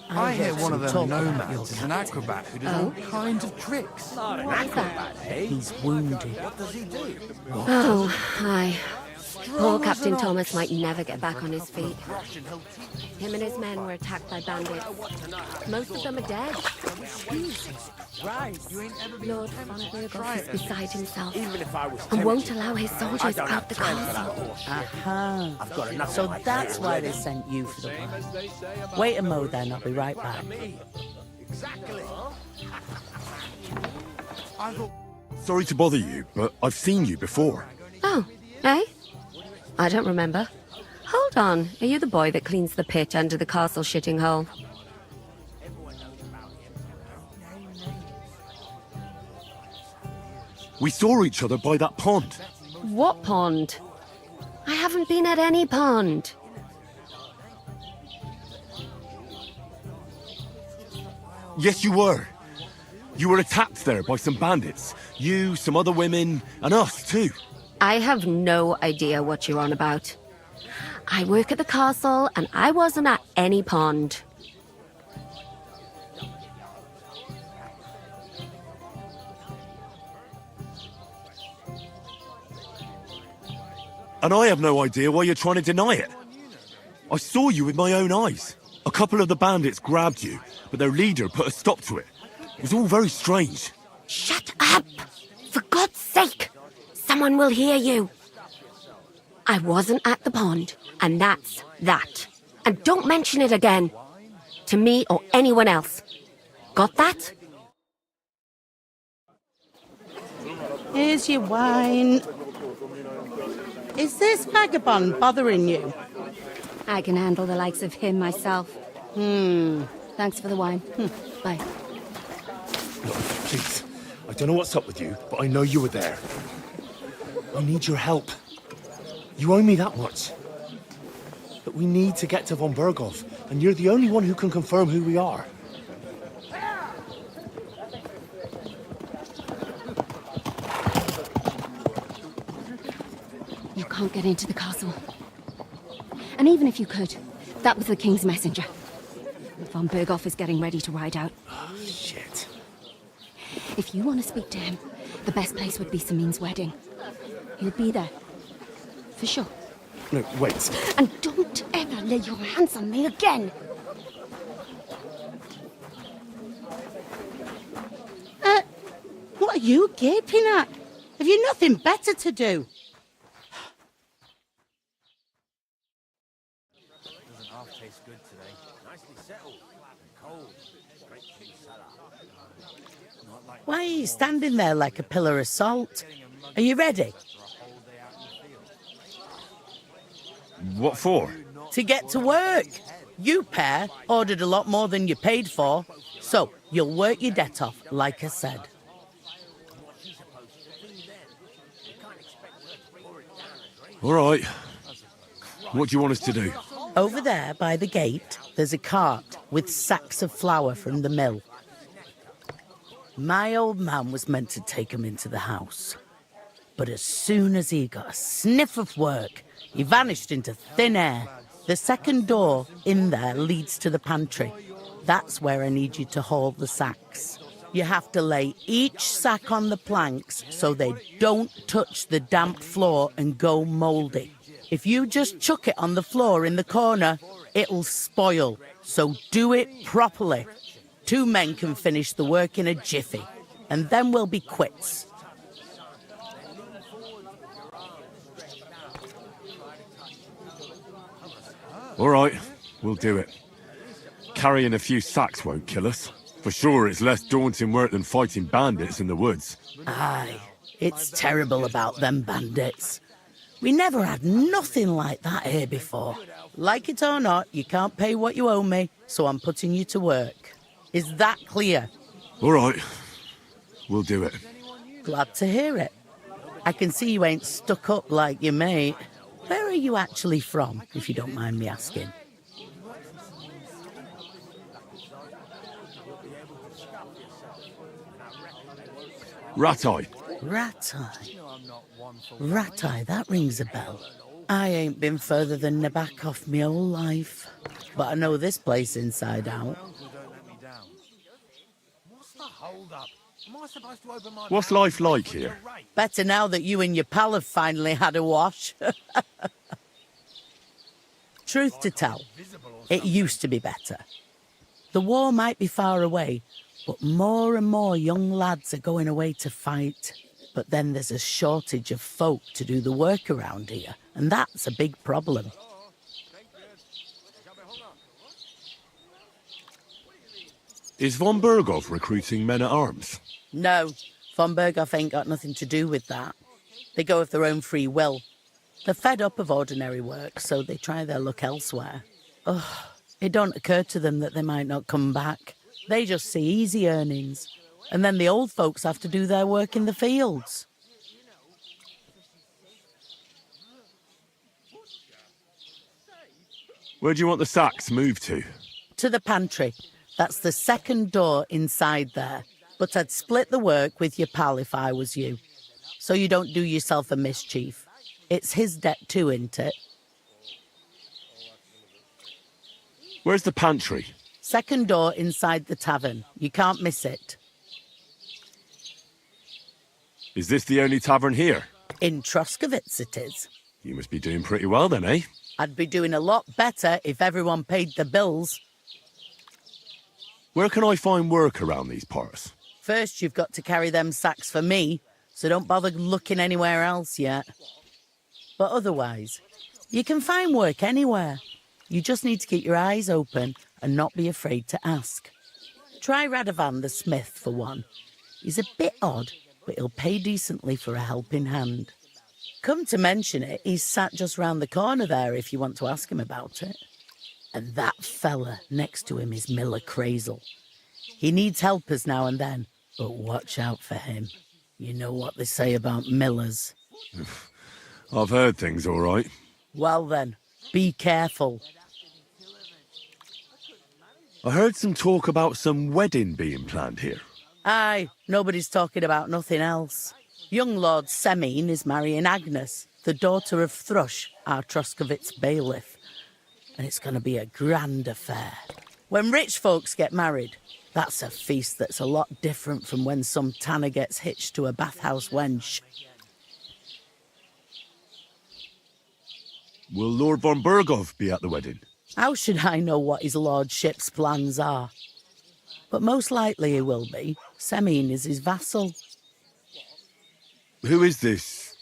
I hear one of them nomads is an acrobat who does all kinds of tricks. What is that? He's wounded. What does he do? Oh, aye. Poor Captain Thomas might never get back on his feet. Him and his men were attacked by bandits. Most of them are dead. Jesus Christ. Lord von Berghoff is beside himself and won't allow his soldiers out the castle. Aha. So that's why they sent you for the wine. Wait a mo then, I'll be right back. Sorry to bother you, but I've seen you before. Oh, eh? I don't remember. Hold on, are you the boy that cleans the pit under the castle shitting hole? We saw each other by that pond. What pond? I haven't been at any pond. Yes, you were. You were attacked there by some bandits. You, some other women, and us too. I have no idea what you're on about. I work at the castle, and I wasn't at any pond. And I have no idea why you're trying to deny it. I saw you with my own eyes. A couple of the bandits grabbed you, but their leader put a stop to it. It was all very strange. Shut up! For God's sake! Someone will hear you. I wasn't at the pond, and that's that. And don't mention it again. To me or anyone else. Got that? Here's your wine. Is this vagabond bothering you? I can handle the likes of him myself. Thanks for the wine. Bye. Look, please. I don't know what's up with you, but I know you were there. I need your help. You owe me that much. But we need to get to von Berghoff, and you're the only one who can confirm who we are. You can't get into the castle. And even if you could, that was the king's messenger. Von Berghoff is getting ready to ride out. Oh, shit. If you want to speak to him, the best place would be Samin's wedding. He'll be there. For sure. No, wait. And don't ever lay your hands on me again! What are you gaping at? Have you nothing better to do? Doesn't half taste good today. Nicely settled and cold. Straight from the cellar. Not like Why are you standing there like a pillar of salt? Are you ready? What for? To get to work. You pair ordered a lot more than you paid for, so you'll work your debt off, like I said. All right. What do you want us to do? Over there by the gate, there's a cart with sacks of flour from the mill. My old man was meant to take 'em into the house. But as soon as he got a sniff of work, he vanished into thin air. The second door in there leads to the pantry. That's where I need you to haul the sacks. You have to lay each sack on the planks so they don't touch the damp floor and go mouldy. If you just chuck it on the floor in the corner, it'll spoil. So do it properly. 2 men can finish the work in a jiffy, and then we'll be quits. All right, we'll do it. Carrying a few sacks won't kill us. For sure, it's less daunting work than fighting bandits in the woods. Aye, it's terrible about them bandits. We never had nothing like that here before. Like it or not, you can't pay what you owe me, so I'm putting you to work. Is that clear? All right, we'll do it. Glad to hear it. I can see you ain't stuck up like your mate. Where are you actually from, if you don't mind me asking? Rat-eye. Rat-eye. Rat-eye, that rings a bell. I ain't been further than the back off me whole life. But I know this place inside out. Uncle don't let me down. What's the hold up? Am I supposed to open my What's mouth life and wait like for you here? to rate? Better now that you and your pal have finally had a wash. Truth to tell, it used to be better. The war might be far away, but more and more young lads are going away to fight. But then there's a shortage of folk to do the work around here, and that's a big problem. Is von Berghoff recruiting men-at-arms? No, von Berghoff ain't got nothing to do with that. They go of their own free will. They're fed up of ordinary work, so they try their luck elsewhere. Ugh, it don't occur to them that they might not come back. They just see easy earnings, and then the old folks have to do their work in the fields. Where do you want the sacks moved to? To the pantry. That's the second door inside there. But I'd split the work with your pal if I was you, so you don't do yourself a mischief. It's his debt too, isn't it? Where's the pantry? Second door inside the tavern. You can't miss it. Is this the only tavern here? In Troskovitz it is. You must be doing pretty well then, eh? I'd be doing a lot better if everyone paid the bills. Where can I find work around these parts? First, you've got to carry them sacks for me, so don't bother looking anywhere else yet. But otherwise, you can find work anywhere. You just need to keep your eyes open and not be afraid to ask. Try Radovan the smith for one. He's a bit odd, but he'll pay decently for a helping hand. Come to mention it, he's sat just round the corner there if you want to ask him about it. And that fella next to him is Miller Crazel. He needs helpers now and then, but watch out for him. You know what they say about Millers. I've heard things all right. Well then, be careful. I heard some talk about some wedding being planned here. Aye, nobody's talking about nothing else. Young Lord Semine is marrying Agnes, the daughter of Thrush, our Troskovitz bailiff. And it's going to be a grand affair. When rich folks get married, that's a feast that's a lot different from when some tanner gets hitched to a bathhouse wench. Will Lord von Berghoff be at the wedding? How should I know what his lordship's plans are? But most likely he will be. Semine is his vassal. Who is this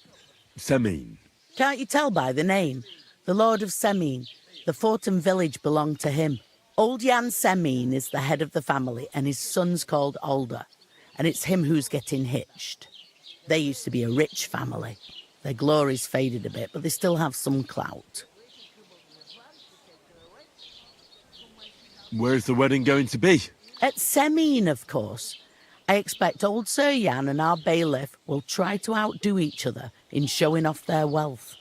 Semine? Can't you tell by the name? The Lord of Semine. The fort and village belong to him. Old Jan Semine is the head of the family, and his son's called Alder. And it's him who's getting hitched. They used to be a rich family. Their glory's faded a bit, but they still have some clout. Where's the wedding going to be? At Semine, of course. I expect old Sir Jan and our bailiff will try to outdo each other in showing off their wealth.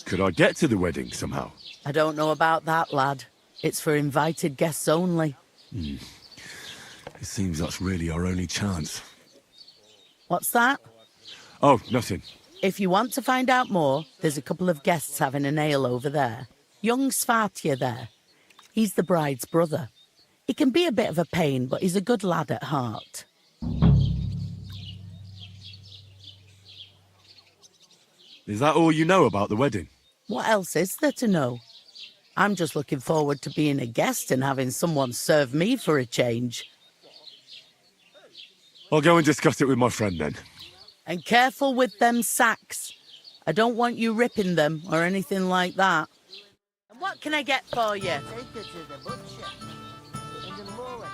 Could I get to the wedding somehow? I don't know about that, lad. It's for invited guests only. It seems that's really our only chance. What's that? Oh, nothing. If you want to find out more, there's a couple of guests having an ale over there. Young Svartje there. He's the bride's brother. He can be a bit of a pain, but he's a good lad at heart. Is that all you know about the wedding? What else is there to know? I'm just looking forward to being a guest and having someone serve me for a change. I'll go and discuss it with my friend then. And careful with them sacks. I don't want you ripping them or anything like that. And what can I get for you? Take her to the butcher. In the morning.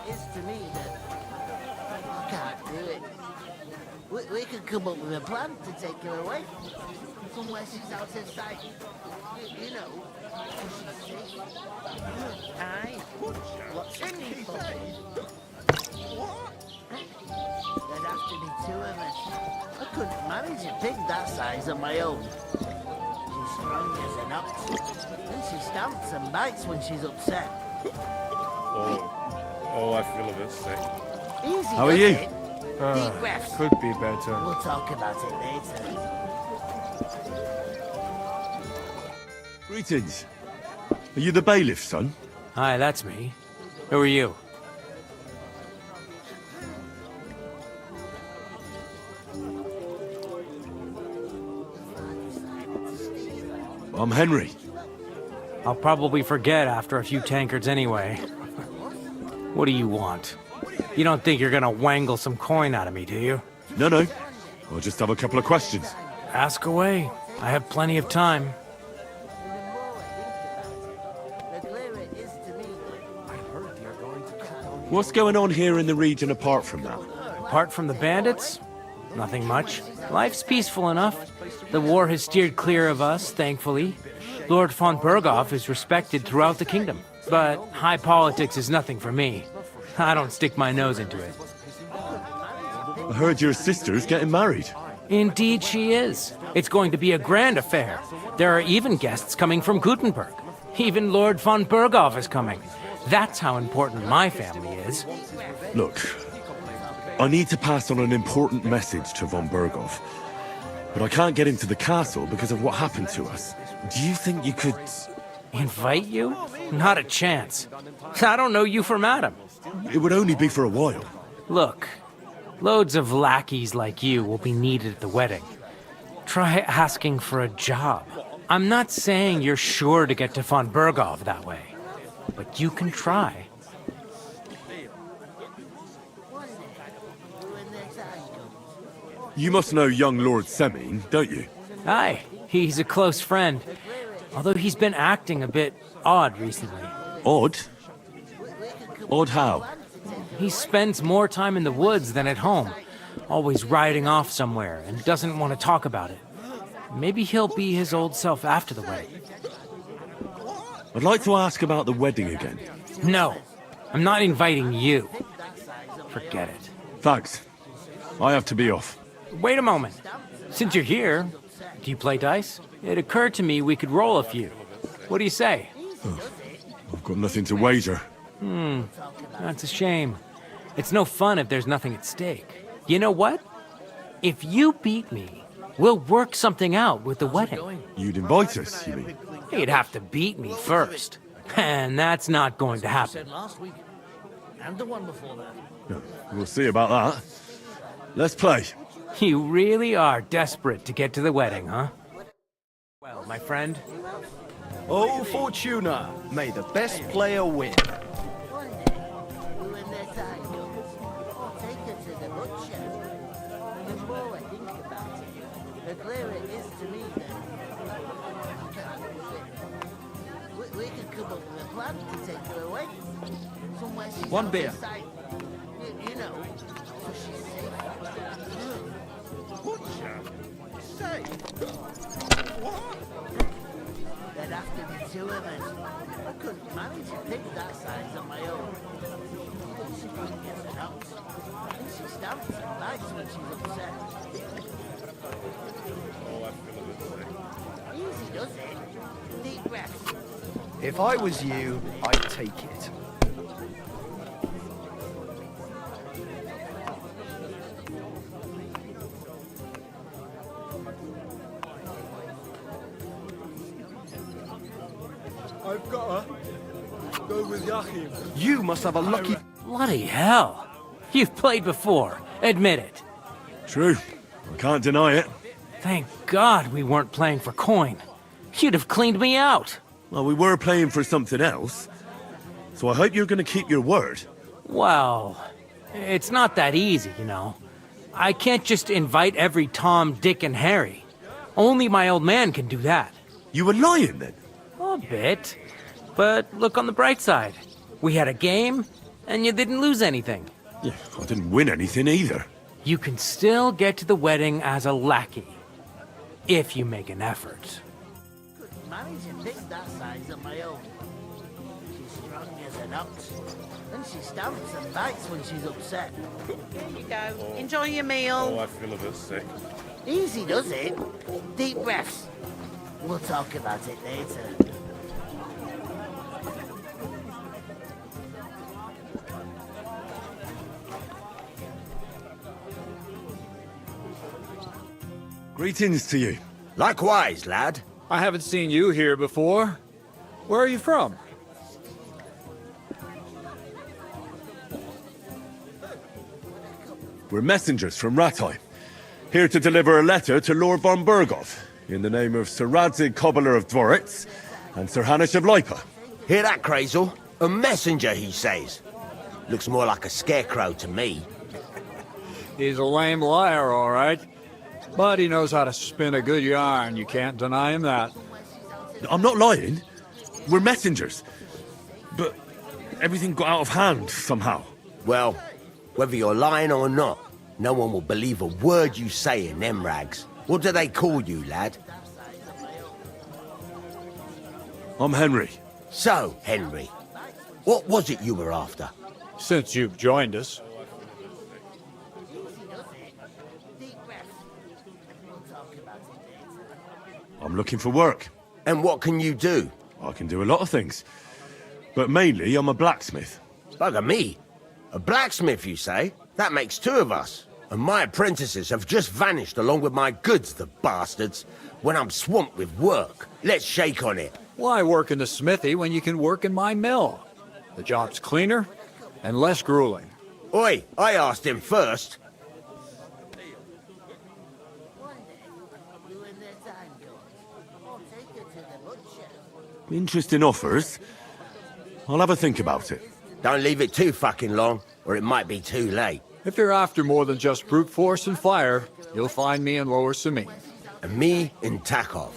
is to me that I can't do it. We could come up with a plan to take her away. Somewhere she's out of sight. You know, where she's safe. Aye. What's in it for? There'd have to be two of us. I couldn't manage a pig that size on my own. She's strong as an ox. And she stamps and bites when she's upset. Oh, I feel a bit sick. Easy, How are does you? it? Deep breaths. Could be better. We'll talk about it later. Greetings. Are you the bailiff, son? Hi, that's me. Who are you? I'm Henry. I'll probably forget after a few tankards anyway. What do you want? You don't think you're gonna wangle some coin out of me, do you? No. I'll just have a couple of questions. Ask away. I have plenty of time. The clearer it is to me. What's going on here in the region apart from that? Apart from the bandits, nothing much. Life's peaceful enough. The war has steered clear of us, thankfully. Lord von Berghoff is respected throughout the kingdom. But high politics is nothing for me. I don't stick my nose into it. I heard your sister's getting married. Indeed she is. It's going to be a grand affair. There are even guests coming from Gutenberg. Even Lord von Berghoff is coming. That's how important my family is. Look, I need to pass on an important message to von Berghoff. But I can't get into the castle because of what happened to us. Do you think you could... Invite you? Not a chance. I don't know you from Adam. It would only be for a while. Look, loads of lackeys like you will be needed at the wedding. Try asking for a job. I'm not saying you're sure to get to von Berghoff that way, but you can try. You must know young Lord Semine, don't you? Aye, he's a close friend. Although he's been acting a bit odd recently. Odd? Odd how? He spends more time in the woods than at home, always riding off somewhere and doesn't want to talk about it. Maybe he'll be his old self after the wedding. I'd like to ask about the wedding again. No, I'm not inviting you. Forget it. Thanks. I have to be off. Wait a moment. Since you're here, do you play dice? It occurred to me we could roll a few. What do you say? I've got nothing to wager. That's a shame. It's no fun if there's nothing at stake. You know what? If you beat me, we'll work something out with the wedding. You'd invite us, you mean? You'd have to beat me first. And that's not going to happen. Last week. And the one before that. We'll see about that. Let's play. You really are desperate to get to the wedding, huh? Well, my friend, Oh, Fortuna, may the best player win. One day, when their time comes, I'll take her to the butcher. The more I think about it, the clearer it is to me that I can't do it. We could come up with a plan to take her away. Somewhere she's One out beer. of sight. You know, so she's safe. There'd have to be two of us. I couldn't manage a pig that size on my own. She gets an ox. And she stamps and bites when she's upset. Easy does it. Deep breaths. If I was you, I'd take it. I've got her. Go with Yachim. You must have a lucky... bloody hell. You've played before. Admit it. True. I can't deny it. Thank God we weren't playing for coin. You'd have cleaned me out. Well, we were playing for something else. So I hope you're going to keep your word. Well, it's not that easy, you know. I can't just invite every Tom, Dick, and Harry. Only my old man can do that. You were lying then? A bit. But look on the bright side. We had a game, And you didn't lose anything. Yeah, I didn't win anything either. You can still get to the wedding as a lackey. If you make an effort. Couldn't manage to pick that size on my own. She's strong as an ox. And she stamps and bites when she's upset. Here you go. Enjoy your meal. Oh, I feel a bit sick. Easy does it. Deep breaths. We'll talk about it later. Greetings to you. Likewise, lad. I haven't seen you here before. Where are you from? We're messengers from Rattay, here to deliver a letter to Lord von Burgov, in the name of Sir Radzig Cobbler of Dworitz and Sir Hanish of Lipa. Hear that, Crazel? A messenger, he says. Looks more like a scarecrow to me. He's a lame liar, all right. But he knows how to spin a good yarn. You can't deny him that. I'm not lying. We're messengers. But everything got out of hand somehow. Well, whether you're lying or not, no one will believe a word you say in them rags. What do they call you, lad? I'm Henry. So, Henry, what was it you were after? Since you've joined us. I'm looking for work. And what can you do? I can do a lot of things. But mainly, I'm a blacksmith. Bugger me. A blacksmith, you say? That makes two of us. And my apprentices have just vanished along with my goods, the bastards. When I'm swamped with work. Let's shake on it. Why work in the smithy when you can work in my mill? The job's cleaner and less grueling. Oi, I asked him first. Interesting offers. I'll have a think about it. Don't leave it too fucking long, or it might be too late. If you're after more than just brute force and fire, you'll find me in Lower Samine. And me in Takov.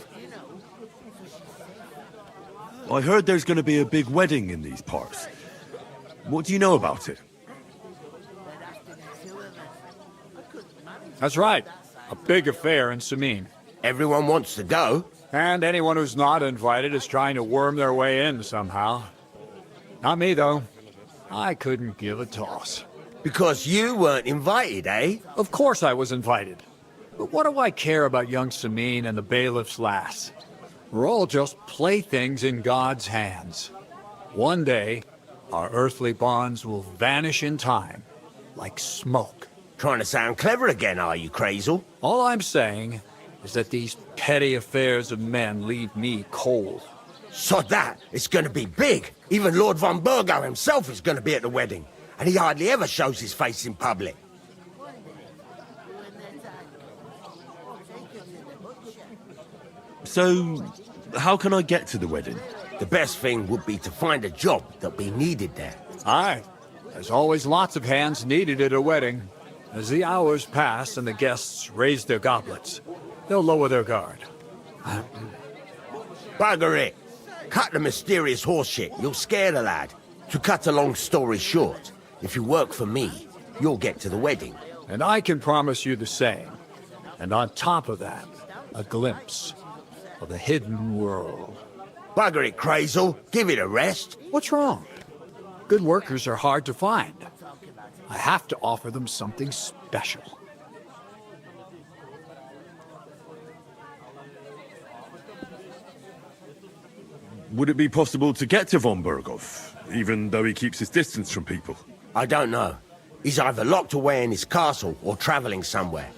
I heard there's going to be a big wedding in these parts. What do you know about it? That's right. A big affair in Samine. Everyone wants to go. And anyone who's not invited is trying to worm their way in somehow. Not me, though. I couldn't give a toss. Because you weren't invited, eh? Of course I was invited. But what do I care about young Samine and the bailiff's lass? We're all just playthings in God's hands. One day, our earthly bonds will vanish in time, like smoke. Trying to sound clever again, are you, Crazel? All I'm saying is that these petty affairs of men leave me cold. Sod that, it's gonna be big. Even Lord von Burgo himself is gonna be at the wedding. And he hardly ever shows his face in public. So, how can I get to the wedding? The best thing would be to find a job that'll be needed there. Aye. There's always lots of hands needed at a wedding. As the hours pass and the guests raise their goblets, they'll lower their guard. Bugger it. Cut the mysterious horseshit. You'll scare the lad. To cut a long story short, if you work for me, you'll get to the wedding. And I can promise you the same. And on top of that, a glimpse of the hidden world. Bugger it, Crazel. Give it a rest. What's wrong? Good workers are hard to find. I have to offer them something special. Would it be possible to get to von Burgov, even though he keeps his distance from people? I don't know. He's either locked away in his castle or traveling somewhere.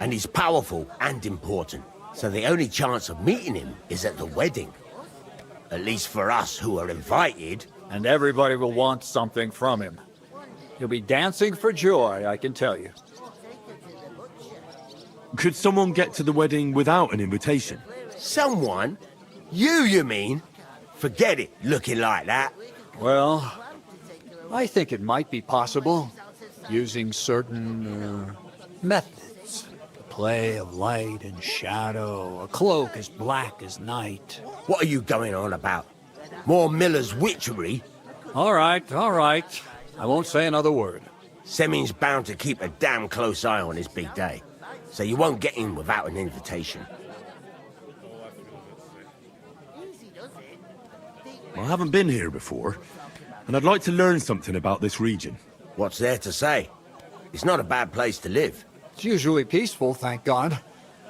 And he's powerful and important. So the only chance of meeting him is at the wedding. At least for us who are invited. And everybody will want something from him. He'll be dancing for joy, I can tell you. Could someone get to the wedding without an invitation? Someone? You mean? Forget it, looking like that. Well, I think it might be possible, using certain methods. The play of light and shadow, a cloak as black as night. What are you going on about? More Miller's witchery? All right, all right. I won't say another word. Semin's bound to keep a damn close eye on his big day, so you won't get in without an invitation. I haven't been here before, and I'd like to learn something about this region. What's there to say? It's not a bad place to live. It's usually peaceful, thank God.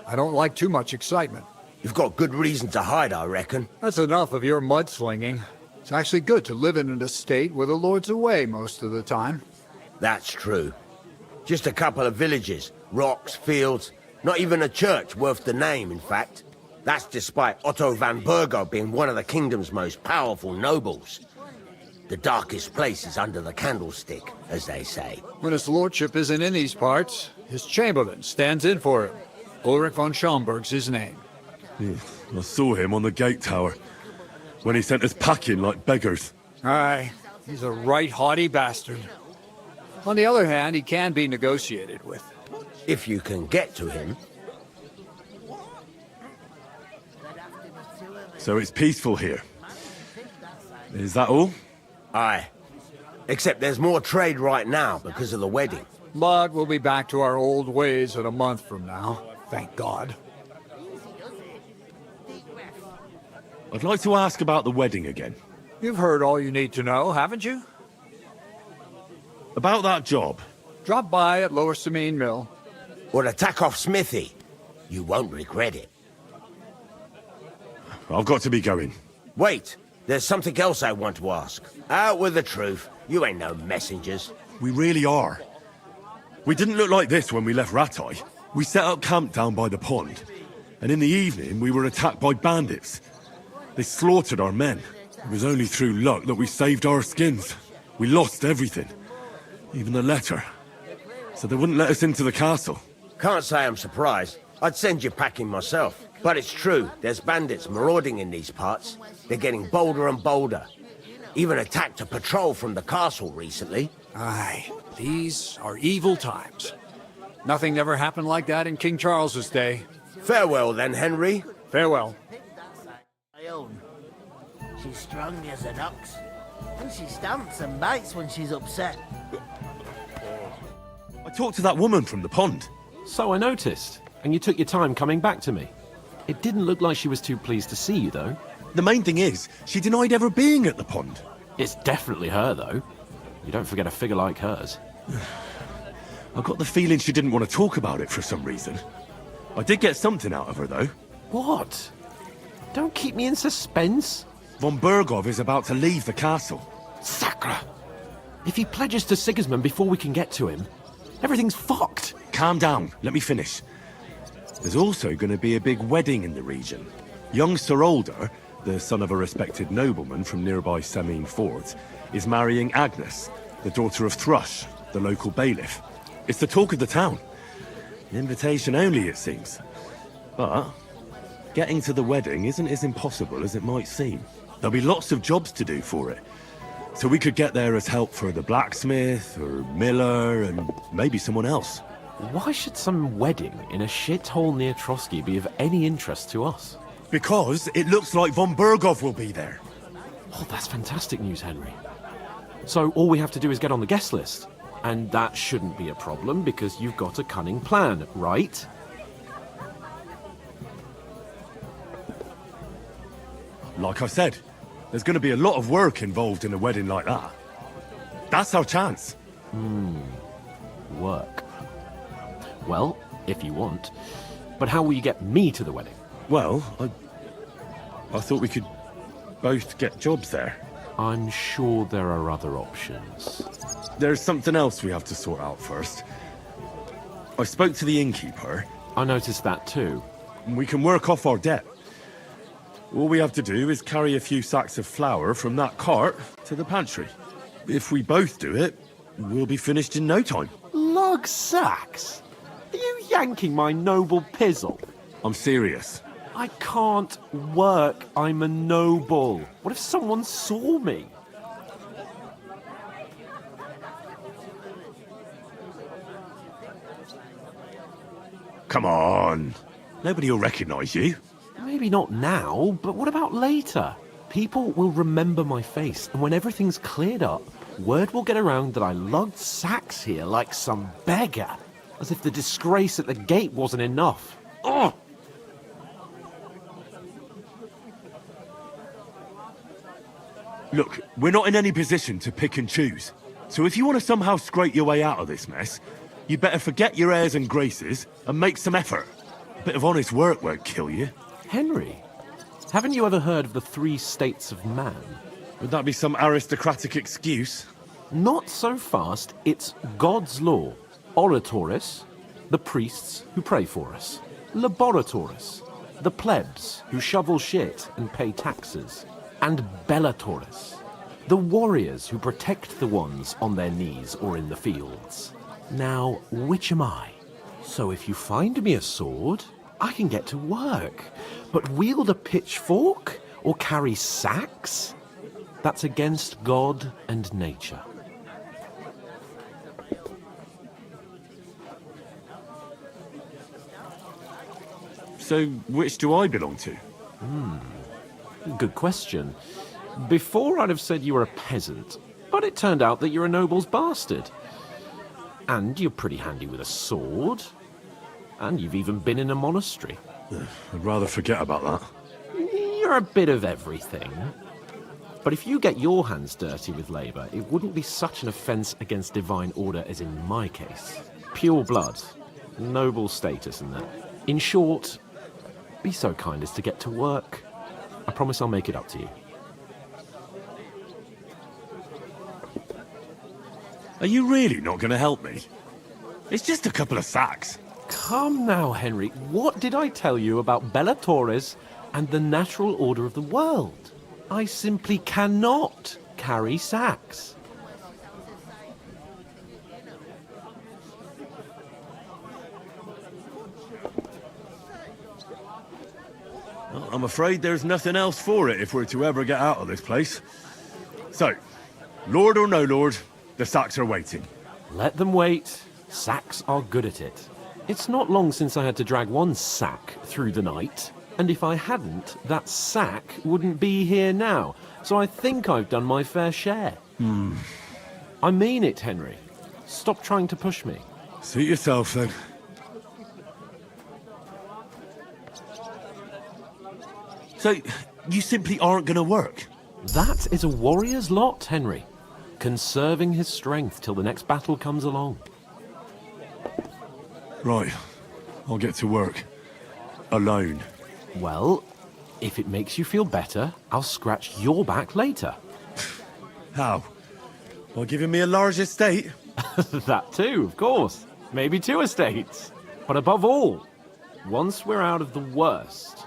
I don't like too much excitement. You've got good reason to hide, I reckon. That's enough of your mudslinging. It's actually good to live in an estate where the Lord's away most of the time. That's true. Just a couple of villages, rocks, fields, not even a church worth the name, in fact. That's despite Otto van Burgo being one of the kingdom's most powerful nobles. The darkest place is under the candlestick, as they say. When his lordship isn't in these parts, his chamberlain stands in for him. Ulrich von Schaumburg's his name. I saw him on the gate tower, when he sent us packing like beggars. Aye, he's a right haughty bastard. On the other hand, he can be negotiated with. If you can get to him. So it's peaceful here. Is that all? Aye. Except there's more trade right now because of the wedding. But we'll be back to our old ways in a month from now. Thank God. I'd like to ask about the wedding again. You've heard all you need to know, haven't you? About that job. Drop by at Lower Samine Mill. Or the Takoff Smithy. You won't regret it. I've got to be going. Wait, there's something else I want to ask. Out with the truth. You ain't no messengers. We really are. We didn't look like this when we left Ratai. We set up camp down by the pond. And in the evening, we were attacked by bandits. They slaughtered our men. It was only through luck that we saved our skins. We lost everything. Even the letter. So they wouldn't let us into the castle. Can't say I'm surprised. I'd send you packing myself. But it's true, there's bandits marauding in these parts. They're getting bolder and bolder. Even attacked a patrol from the castle recently. Aye, these are evil times. Nothing ever happened like that in King Charles's day. Farewell then, Henry. Farewell. My own. She's strong as an ox. And she stamps and bites when she's upset. I talked to that woman from the pond. So I noticed, and you took your time coming back to me. It didn't look like she was too pleased to see you, though. The main thing is, she denied ever being at the pond. It's definitely her, though. You don't forget a figure like hers. I got the feeling she didn't want to talk about it for some reason. I did get something out of her, though. What? Don't keep me in suspense. Von Burgov is about to leave the castle. Sacre! If he pledges to Sigismund before we can get to him, everything's fucked. Calm down, let me finish. There's also going to be a big wedding in the region. Young Sir Older, the son of a respected nobleman from nearby Samine Fort, is marrying Agnes, the daughter of Thrush, the local bailiff. It's the talk of the town. Invitation only, it seems. But getting to the wedding isn't as impossible as it might seem. There'll be lots of jobs to do for it. So we could get there as help for the blacksmith, or miller, and maybe someone else. Why should some wedding in a shithole near Trotsky be of any interest to us? Because it looks like von Burgov will be there. Oh, that's fantastic news, Henry. So all we have to do is get on the guest list. And that shouldn't be a problem because you've got a cunning plan, right? Like I said, there's going to be a lot of work involved in a wedding like that. That's our chance. Work. Well, if you want. But how will you get me to the wedding? Well, I thought we could both get jobs there. I'm sure there are other options. There's something else we have to sort out first. I spoke to the innkeeper. I noticed that too. We can work off our debt. All we have to do is carry a few sacks of flour from that cart to the pantry. If we both do it, we'll be finished in no time. Lug sacks? Are you yanking my noble pizzle? I'm serious. I can't work. I'm a noble. What if someone saw me? Come on. Nobody will recognize you. Maybe not now, but what about later? People will remember my face, and when everything's cleared up, word will get around that I lugged sacks here like some beggar, as if the disgrace at the gate wasn't enough. Ugh! Look, we're not in any position to pick and choose. So if you want to somehow scrape your way out of this mess, you better forget your airs and graces and make some effort. A bit of honest work won't kill you. Henry, haven't you ever heard of the 3 states of man? Would that be some aristocratic excuse? Not so fast. It's God's law. Oratoris, the priests who pray for us. Laboratoris, the plebs who shovel shit and pay taxes. And Bellatoris, the warriors who protect the ones on their knees or in the fields. Now, which am I? So if you find me a sword, I can get to work. But wield a pitchfork or carry sacks? That's against God and nature. So which do I belong to? Good question. Before I'd have said you were a peasant, but it turned out that you're a noble's bastard. And you're pretty handy with a sword. And you've even been in a monastery. I'd rather forget about that. You're a bit of everything. But if you get your hands dirty with labour, it wouldn't be such an offence against divine order as in my case. Pure blood. Noble status and that. In short, be so kind as to get to work. I promise I'll make it up to you. Are you really not going to help me? It's just a couple of sacks. Come now, Henry. What did I tell you about Bellatoris and the natural order of the world? I simply cannot carry sacks. Well, I'm afraid there's nothing else for it if we're to ever get out of this place. So, Lord or no Lord, the sacks are waiting. Let them wait. Sacks are good at it. It's not long since I had to drag one sack through the night, and if I hadn't, that sack wouldn't be here now. So I think I've done my fair share. I mean it, Henry. Stop trying to push me. Suit yourself, then. So, you simply aren't going to work? That is a warrior's lot, Henry. Conserving his strength till the next battle comes along. Right. I'll get to work. Alone. Well, if it makes you feel better, I'll scratch your back later. How? By giving me a large estate? That too, of course. Maybe 2 estates. But above all, once we're out of the worst,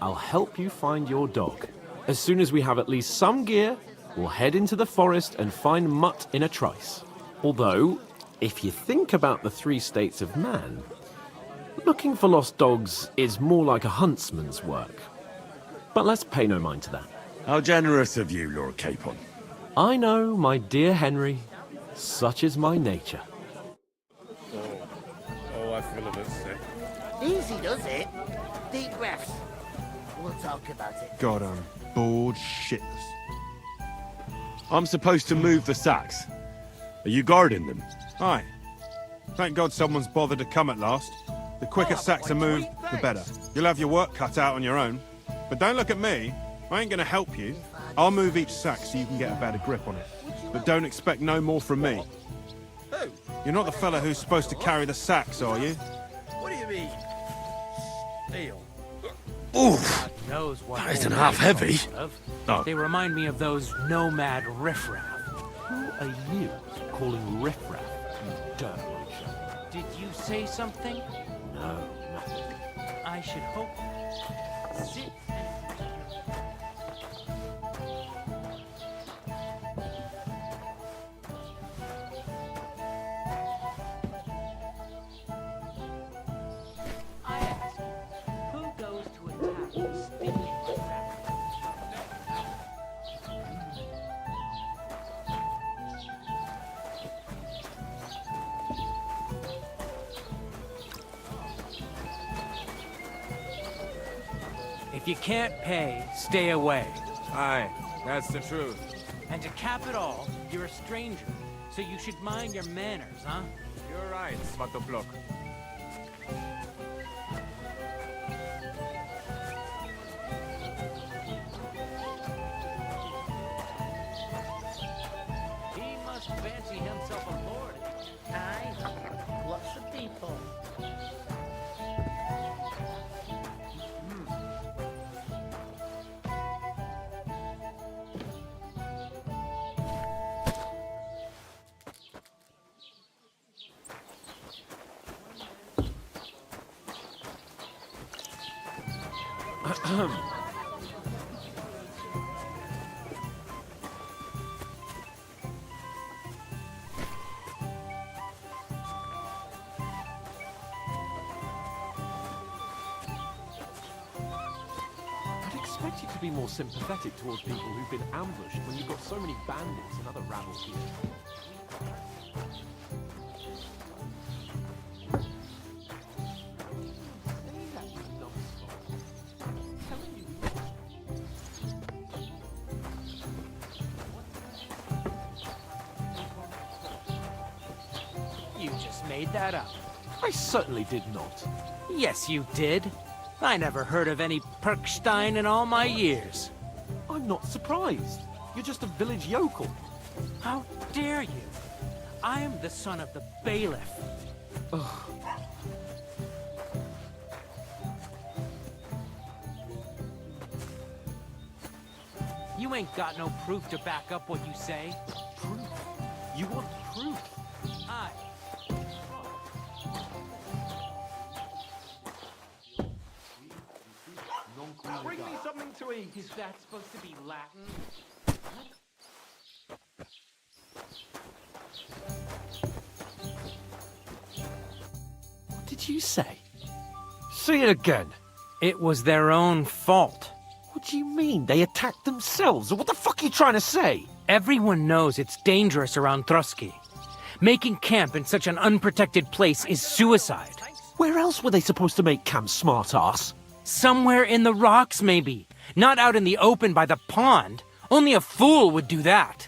I'll help you find your dog. As soon as we have at least some gear, we'll head into the forest and find Mutt in a trice. Although, if you think about the 3 states of man, looking for lost dogs is more like a huntsman's work. But let's pay no mind to that. How generous of you, Lord Capon. I know, my dear Henry. Such is my nature. Oh, I feel a bit sick. Easy does it. Deep breaths. We'll talk about it. God, I'm bored shitless. I'm supposed to move the sacks. Are you guarding them? Aye. Thank God someone's bothered to come at last. The quicker sacks are moved, the better. You'll have your work cut out on your own. But don't look at me. I ain't gonna help you. I'll move each sack so you can get a better grip on it. But don't expect no more from me. You're not the fella who's supposed to carry the sacks, are you? What do you mean? Steel. Oof! Knows what That isn't old half men heavy. of. Oh. They remind me of those nomad riffraff. Who are you calling riffraff, you dirt muncher? Did you say something? No, nothing. I should hope. Sit I ask, who goes to attack the stinking If you can't pay, stay away. Aye, that's the truth. And to cap it all, you're a stranger, so you should mind your manners, huh? You're right, Svatopluk. He must fancy himself a lord. Aye, lots of people. I'd expect you to be more sympathetic towards people who've been ambushed when you've got so many bandits and other rabble here. You just made that up. I certainly did not. Yes, you did. I never heard of any Perkstein in all my years. I'm not surprised. You're just a village yokel. How dare you? I am the son of the bailiff. You ain't got no proof to back up what you say. Proof? You want proof? Aye. Bring me something to eat. Is that supposed to be Latin? What did you say? Say it again. It was their own fault. What do you mean? They attacked themselves? What the fuck are you trying to say? Everyone knows it's dangerous around Trotsky. Making camp in such an unprotected place is suicide. Where else were they supposed to make camp, smart-ass? Somewhere in the rocks, maybe. Not out in the open by the pond. Only a fool would do that.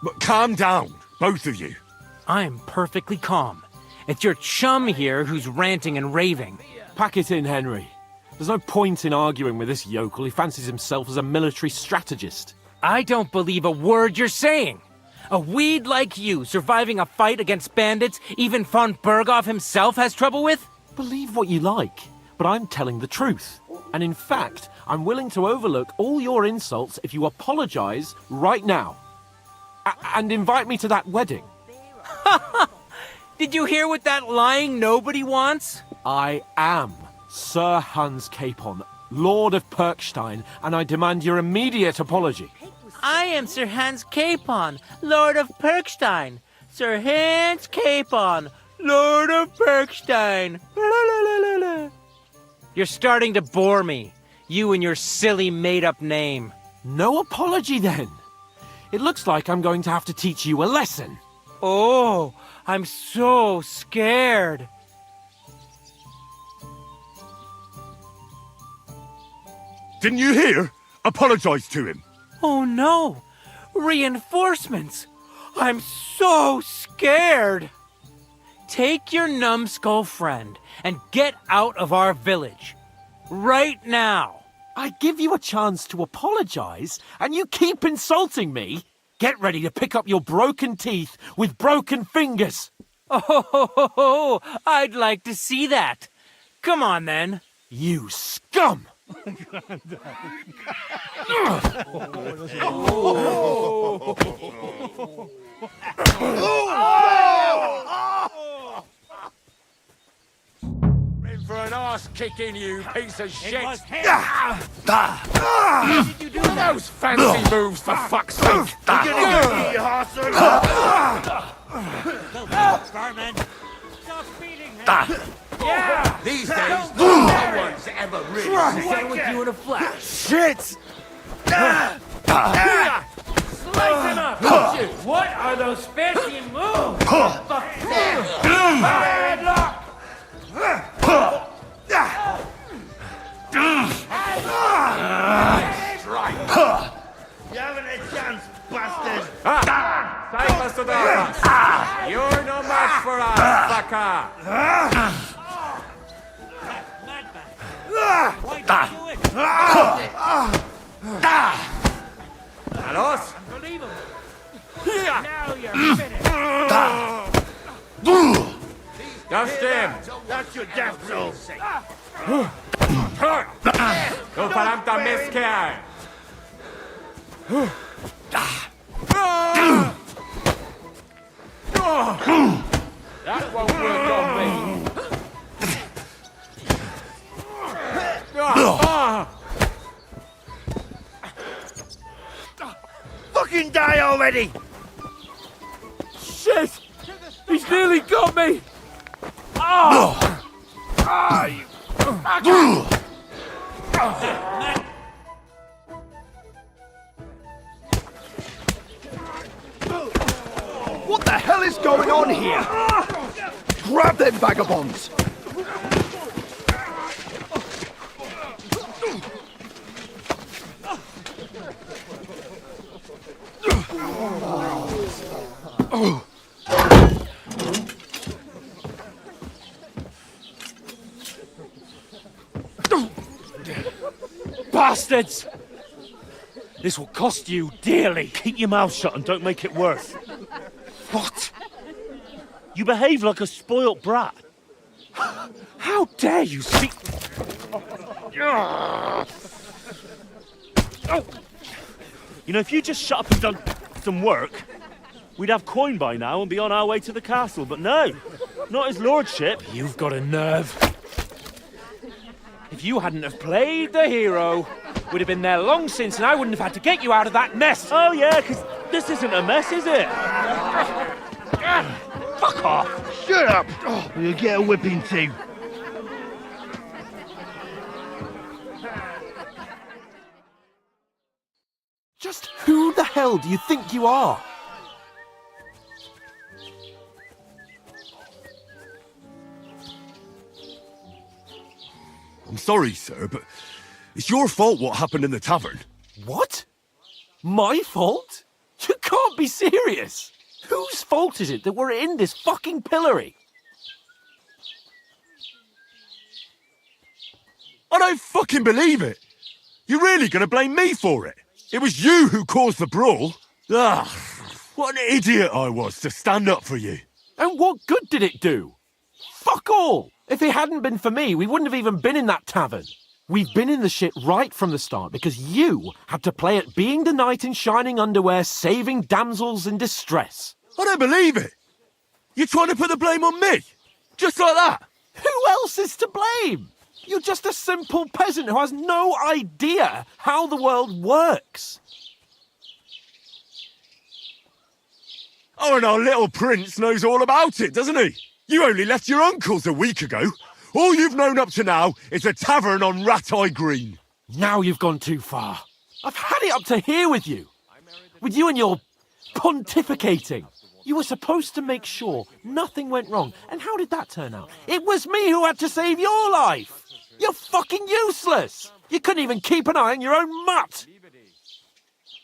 But calm down, both of you. I'm perfectly calm. It's your chum here who's ranting and raving. Pack it in, Henry. There's no point in arguing with this yokel. He fancies himself as a military strategist. I don't believe a word you're saying. A weed like you surviving a fight against bandits even von Berghoff himself has trouble with? Believe what you like, but I'm telling the truth. And in fact, I'm willing to overlook all your insults if you apologize right now. And invite me to that wedding. Did you hear what that lying nobody wants? I am Sir Hans Capon, Lord of Perkstein, and I demand your immediate apology. I am Sir Hans Capon, Lord of Perkstein. Sir Hans Capon, Lord of Perkstein. You're starting to bore me. You and your silly made-up name. No apology, then. It looks like I'm going to have to teach you a lesson. Oh, I'm so scared. Didn't you hear? Apologize to him. Oh no! Reinforcements! I'm so scared! Take your numbskull friend and get out of our village. Right now! I give you a chance to apologize, and you keep insulting me? Get ready to pick up your broken teeth with broken fingers. Oh, I'd like to see that. Come on, then. You scum! In for an arse kicking, you piece of shit! Did you do Those fancy moves, for fuck's sake! Garman? Stop beating him. Yeah! These days, no one's ever really Done with you in a flash. Shit! Slice him up! What are those fancy moves? Fuck them! Headlock! Baka! Alos? Now you're finished. Just him! That's your death roll. Du verdammter Mistkerl! That won't work on me! Fucking die already! Shit! He's nearly got me! Oh! Ah, you... What the hell is going on here? Grab them vagabonds! Bastards! This will cost you dearly. Keep your mouth shut and don't make it worse. What? You behave like a spoilt brat. How dare you speak... You know, if you just shut up and done some work, we'd have coin by now and be on our way to the castle. But no, not his lordship. You've got a nerve. If you hadn't have played the hero, we'd have been there long since and I wouldn't have had to get you out of that mess. Oh yeah, because this isn't a mess, is it? Fuck off! Shut up! Or you'll get a whipping too. Just who the hell do you think you are? I'm sorry, sir, but it's your fault what happened in the tavern. What? My fault? You can't be serious. Whose fault is it that we're in this fucking pillory? I don't fucking believe it! You're really gonna blame me for it? It was you who caused the brawl. Ah, what an idiot I was to stand up for you. And what good did it do? Fuck all! If it hadn't been for me, we wouldn't have even been in that tavern. We've been in the shit right from the start because you had to play at being the knight in shining underwear saving damsels in distress. I don't believe it. You're trying to put the blame on me? Just like that? Who else is to blame? You're just a simple peasant who has no idea how the world works. Oh, and our little prince knows all about it, doesn't he? You only left your uncle's a week ago. All you've known up to now is a tavern on Rat-Eye Green. Now you've gone too far. I've had it up to here with you. With you and your pontificating. You were supposed to make sure nothing went wrong. And how did that turn out? It was me who had to save your life. You're fucking useless. You couldn't even keep an eye on your own mutt.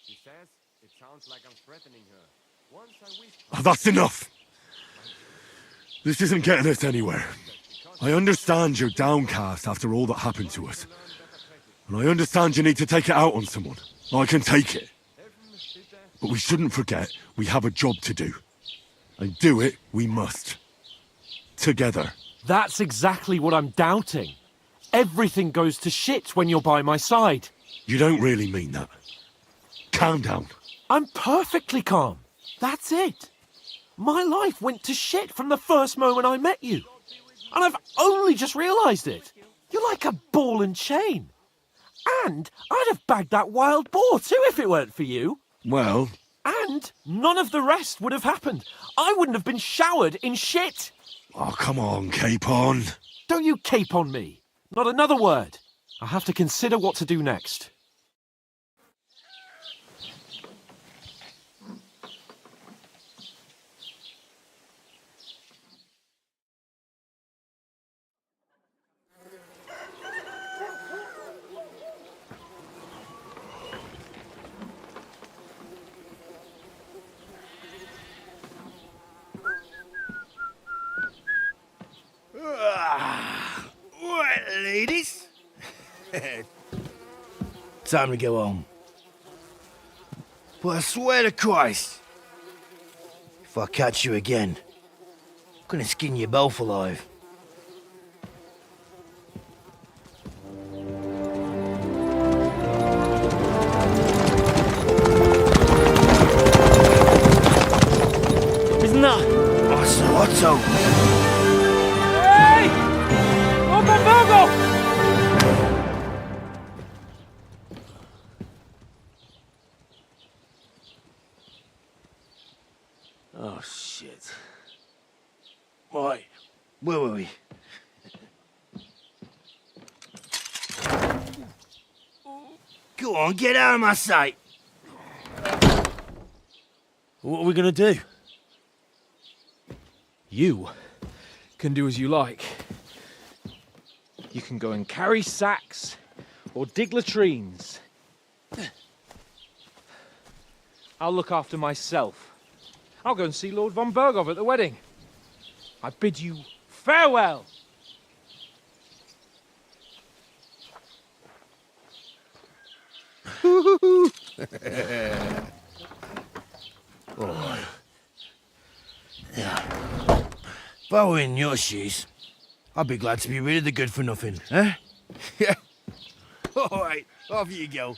She says it sounds like I'm threatening her. Once I whisper... Oh, that's enough. This isn't getting us anywhere. I understand you're downcast after all that happened to us. And I understand you need to take it out on someone. I can take it. But we shouldn't forget we have a job to do. And do it we must. Together. That's exactly what I'm doubting. Everything goes to shit when you're by my side. You don't really mean that. Calm down. I'm perfectly calm. That's it. My life went to shit from the first moment I met you. And I've only just realised it. You're like a ball and chain. And I'd have bagged that wild boar too if it weren't for you. Well... And none of the rest would have happened. I wouldn't have been showered in shit. Oh, come on, Capon. Don't you cape on me. Not another word. I have to consider what to do next. Time to go home. But I swear to Christ, if I catch you again, I'm gonna skin you both alive. Isn't that? Otto! Hey! Open Bogo! Oh, shit. Right, where were we? Go on, get out of my sight! What are we gonna do? You can do as you like. You can go and carry sacks or dig latrines. I'll look after myself. I'll go and see Lord von Berghoff at the wedding. I bid you farewell. Oh. Yeah. If I were in your shoes, I'd be glad to be rid of the good for nothing, eh? Yeah. All right, off you go.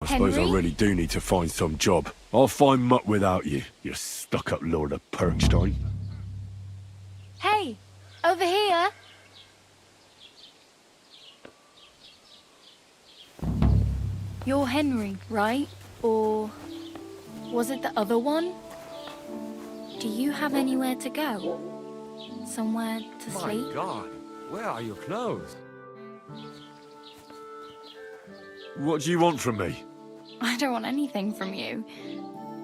I suppose I really do need to find some job. I'll find muck without you, you stuck-up Lord of Perkstein. Hey, over here. You're Henry, right? Or was it the other one? Do you have anywhere to go? Somewhere to sleep? My God, where are your clothes? What do you want from me? I don't want anything from you.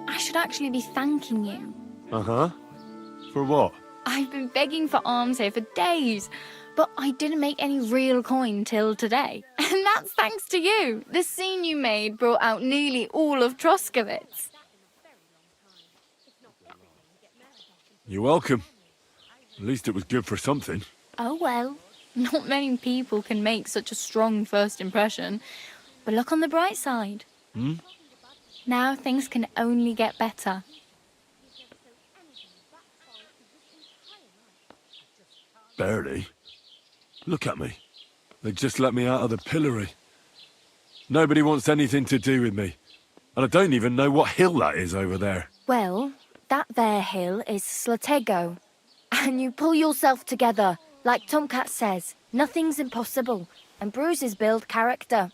I should actually be thanking you. Uh-huh. For what? I've been begging for alms here for days, but I didn't make any real coin till today. And that's thanks to you. The scene you made brought out nearly all of Troskowitz. You're welcome. At least it was good for something. Oh well, not many people can make such a strong first impression. But look on the bright side. Hmm? Now things can only get better. Barely. Look at me. They just let me out of the pillory. Nobody wants anything to do with me. And I don't even know what hill that is over there. Well, that there hill is Slatego. And you pull yourself together. Like Tomcat says, nothing's impossible. And bruises build character.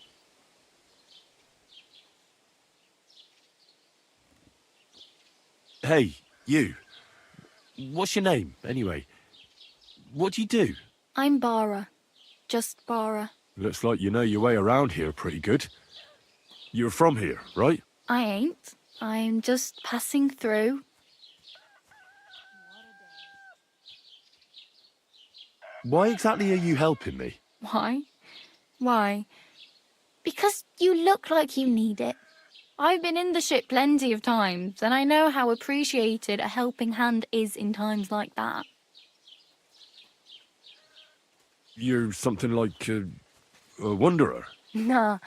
Hey, you. What's your name, anyway? What do you do? I'm Bara. Just Bara. Looks like you know your way around here pretty good. You're from here, right? I ain't. I'm just passing through. Why exactly are you helping me? Why? Why? Because you look like you need it. I've been in the ship plenty of times, and I know how appreciated a helping hand is in times like that. You're something like a wanderer. Nah,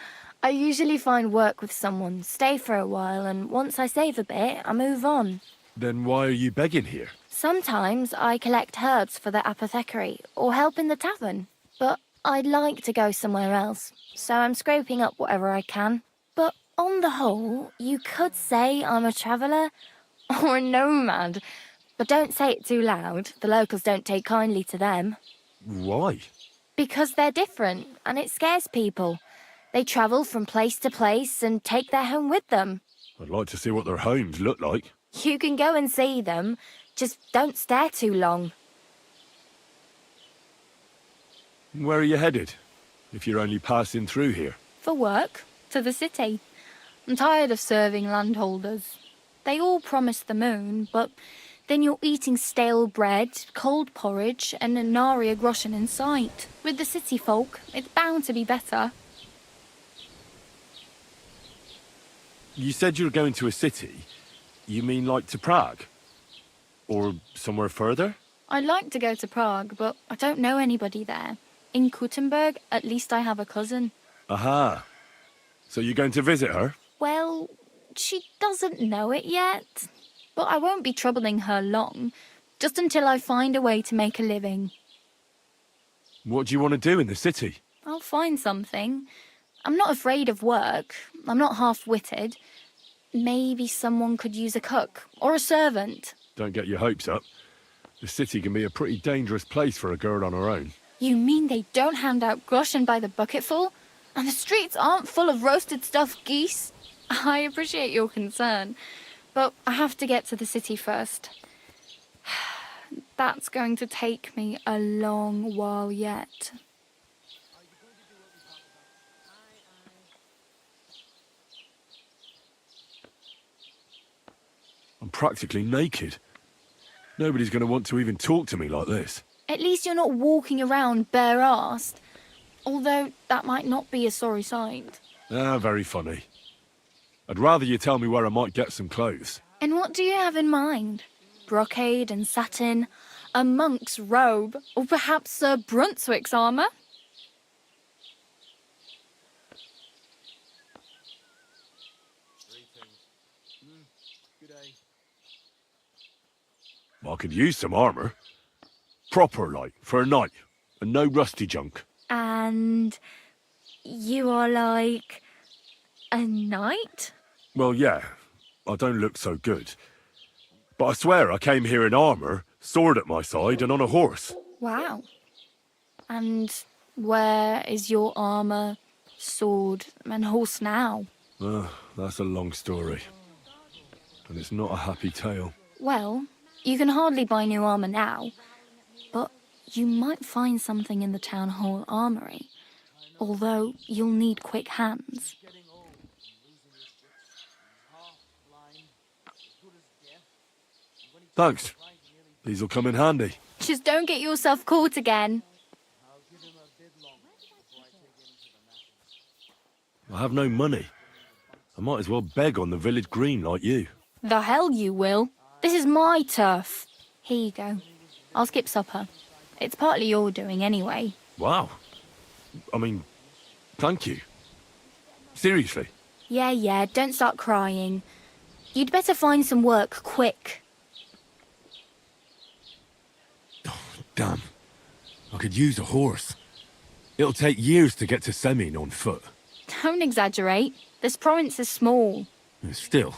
I usually find work with someone, stay for a while, and once I save a bit, I move on. Then why are you begging here? Sometimes I collect herbs for the apothecary, or help in the tavern. But I'd like to go somewhere else, so I'm scraping up whatever I can. But on the whole, you could say I'm a traveller, or a nomad. But don't say it too loud, the locals don't take kindly to them. Why? Because they're different, and it scares people. They travel from place to place and take their home with them. I'd like to see what their homes look like. You can go and see them, just don't stare too long. Where are you headed, if you're only passing through here? For work, to the city. I'm tired of serving landholders. They all promise the moon, but then you're eating stale bread, cold porridge, and a nary a groschen in sight. With the city folk, it's bound to be better. You said you were going to a city. You mean like to Prague? Or somewhere further? I'd like to go to Prague, but I don't know anybody there. In Kuttenberg, at least I have a cousin. Aha. So you're going to visit her? Well, she doesn't know it yet. But I won't be troubling her long, just until I find a way to make a living. What do you want to do in the city? I'll find something. I'm not afraid of work. I'm not half-witted. Maybe someone could use a cook or a servant. Don't get your hopes up. The city can be a pretty dangerous place for a girl on her own. You mean they don't hand out groschen by the bucketful? And the streets aren't full of roasted stuffed geese? I appreciate your concern, but I have to get to the city first. That's going to take me a long while yet. I'm practically naked. Nobody's going to want to even talk to me like this. At least you're not walking around bare-arsed. Although that might not be a sorry sight. Ah, very funny. I'd rather you tell me where I might get some clothes. And what do you have in mind? Brocade and satin, a monk's robe, or perhaps Sir Brunswick's armour? I could use some armour. Proper, like, for a night, and no rusty junk. And you are like a knight? Well, yeah, I don't look so good. But I swear I came here in armour, sword at my side, and on a horse. Wow. And where is your armour, sword, and horse now? That's a long story. And it's not a happy tale. Well, you can hardly buy new armour now, but you might find something in the town hall armoury, although you'll need quick hands. Thanks. These'll come in handy. Just don't get yourself caught again. I have no money. I might as well beg on the village green like you. The hell you will. This is my turf. Here you go. I'll skip supper. It's partly your doing anyway. Wow. I mean, thank you. Seriously. Yeah, don't start crying. You'd better find some work quick. Damn. I could use a horse. It'll take years to get to Semin on foot. Don't exaggerate. This province is small. Still,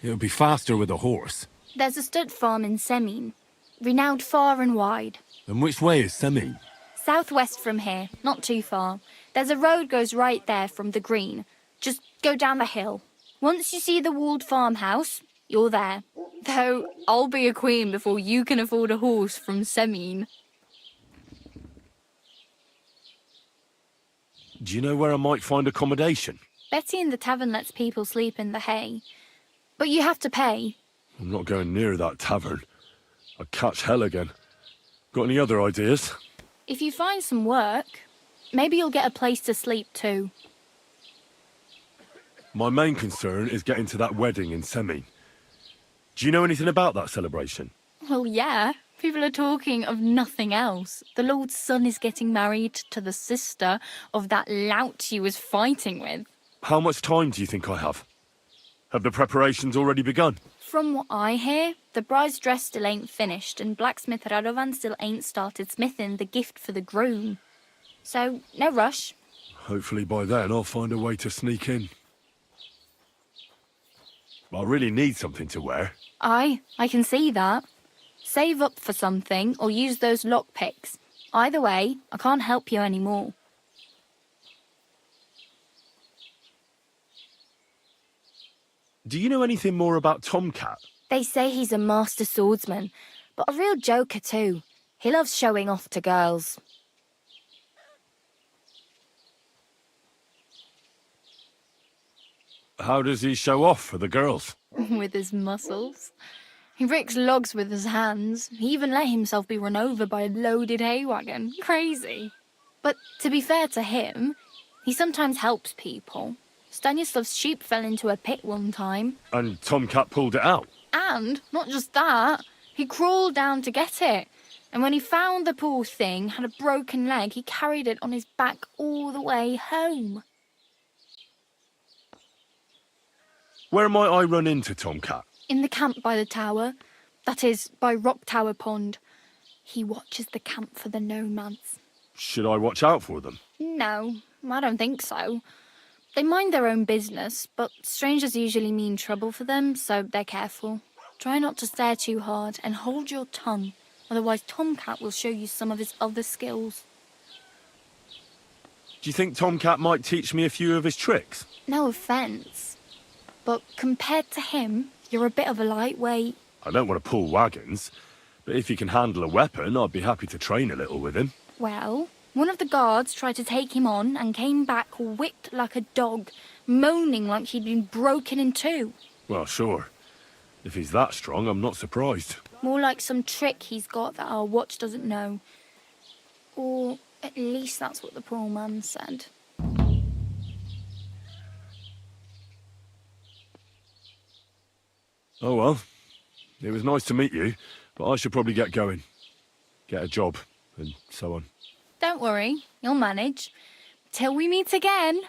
it'll be faster with a horse. There's a stud farm in Semin, renowned far and wide. And which way is Semin? Southwest from here, not too far. There's a road goes right there from the green. Just go down the hill. Once you see the walled farmhouse, you're there. Though I'll be a queen before you can afford a horse from Semin. Do you know where I might find accommodation? Betty in the tavern lets people sleep in the hay. But you have to pay. I'm not going near that tavern. I'd catch hell again. Got any other ideas? If you find some work, maybe you'll get a place to sleep too. My main concern is getting to that wedding in Semin. Do you know anything about that celebration? Well, yeah. People are talking of nothing else. The Lord's son is getting married to the sister of that lout you was fighting with. How much time do you think I have? Have the preparations already begun? From what I hear, the bride's dress still ain't finished, and blacksmith Radovan still ain't started smithing the gift for the groom. So, no rush. Hopefully by then I'll find a way to sneak in. I really need something to wear. I can see that. Save up for something or use those lockpicks. Either way, I can't help you anymore. Do you know anything more about Tomcat? They say he's a master swordsman, but a real joker too. He loves showing off to girls. How does he show off for the girls? With his muscles. He ricks logs with his hands. He even let himself be run over by a loaded hay wagon. Crazy. But to be fair to him, he sometimes helps people. Stanislav's sheep fell into a pit one time. And Tomcat pulled it out? And, not just that, he crawled down to get it. And when he found the poor thing had a broken leg, he carried it on his back all the way home. Where might I run into Tomcat? In the camp by the tower. That is, by Rock Tower Pond. He watches the camp for the nomads. Should I watch out for them? No, I don't think so. They mind their own business, but strangers usually mean trouble for them, so they're careful. Try not to stare too hard and hold your tongue, otherwise Tomcat will show you some of his other skills. Do you think Tomcat might teach me a few of his tricks? No offence, but compared to him, you're a bit of a lightweight. I don't want to pull wagons, but if he can handle a weapon, I'd be happy to train a little with him. Well, one of the guards tried to take him on and came back whipped like a dog, moaning like he'd been broken in two. Well, sure. If he's that strong, I'm not surprised. More like some trick he's got that our watch doesn't know. Or at least that's what the poor man said. Oh well. It was nice to meet you, but I should probably get going. Get a job, and so on. Don't worry, you'll manage. Till we meet again.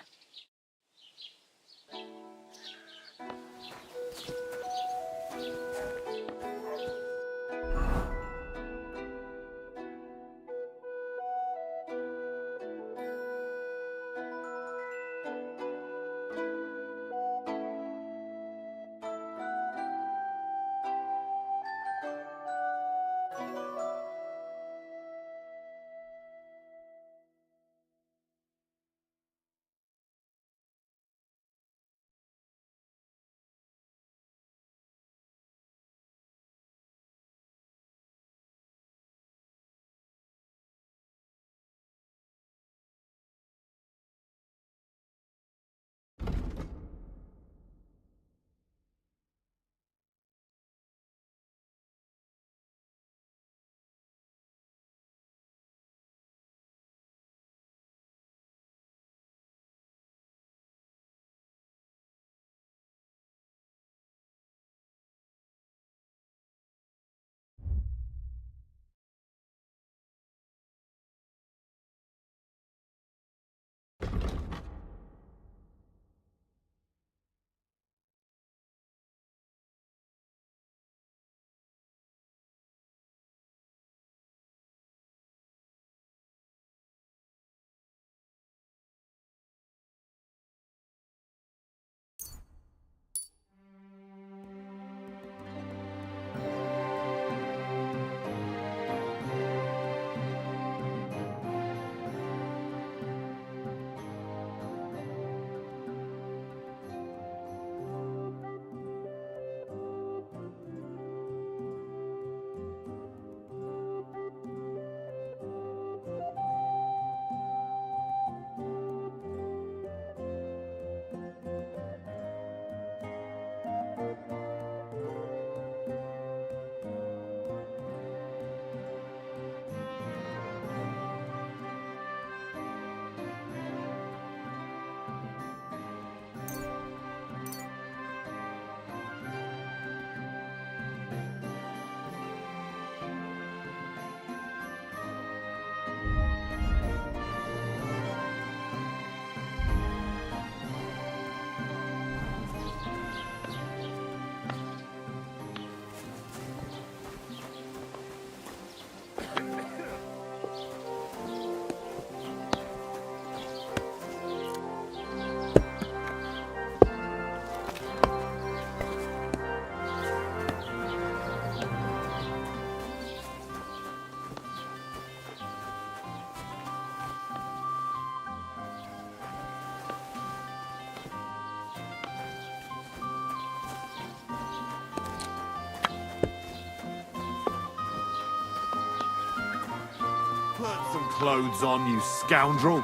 Put some clothes on, you scoundrel.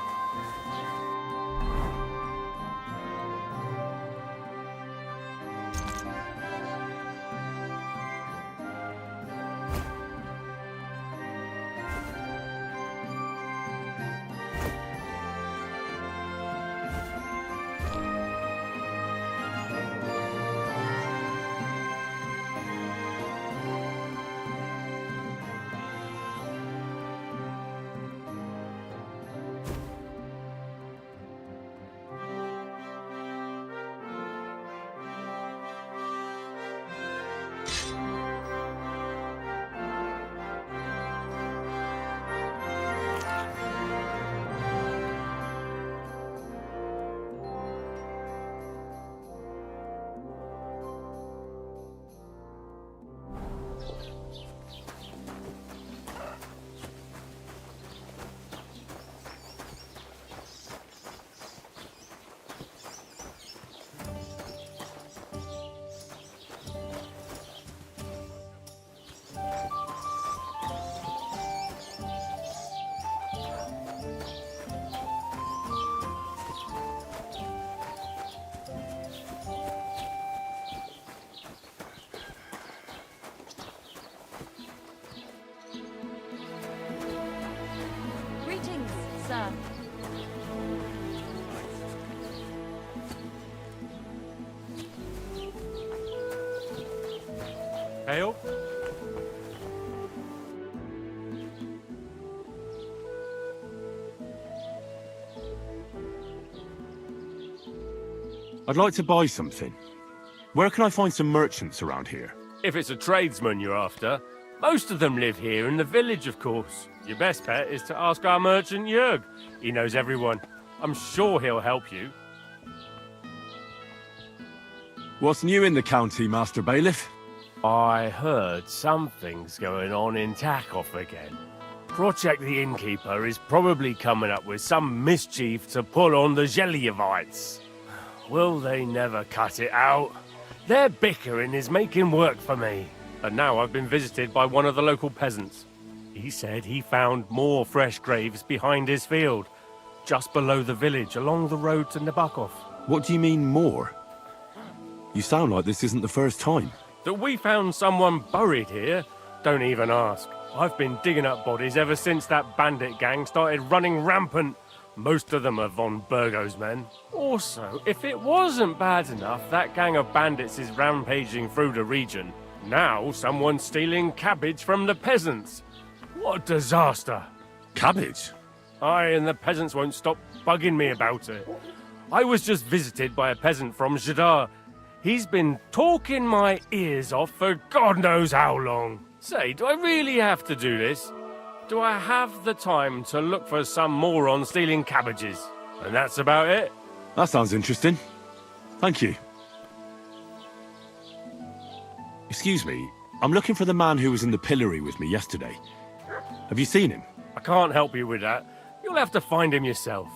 Greetings, sir. Hail? I'd like to buy something. Where can I find some merchants around here? If it's a tradesman you're after, most of them live here in the village, of course. Your best bet is to ask our merchant Jörg. He knows everyone. I'm sure he'll help you. What's new in the county, Master Bailiff? I heard something's going on in Takoff again. Project the Innkeeper is probably coming up with some mischief to pull on the Zhelyevites. Will they never cut it out? Their bickering is making work for me. And now I've been visited by one of the local peasants. He said he found more fresh graves behind his field, just below the village, along the road to Nabokov. What do you mean, more? You sound like this isn't the first time. That we found someone buried here? Don't even ask. I've been digging up bodies ever since that bandit gang started running rampant. Most of them are von Burgo's men. Also, if it wasn't bad enough that gang of bandits is rampaging through the region, now someone's stealing cabbage from the peasants. What a disaster. Cabbage? Aye, and the peasants won't stop bugging me about it. I was just visited by a peasant from Jadar. He's been talking my ears off for God knows how long. Say, do I really have to do this? Do I have the time to look for some moron stealing cabbages? And that's about it. That sounds interesting. Thank you. Excuse me, I'm looking for the man who was in the pillory with me yesterday. Have you seen him? I can't help you with that. You'll have to find him yourself.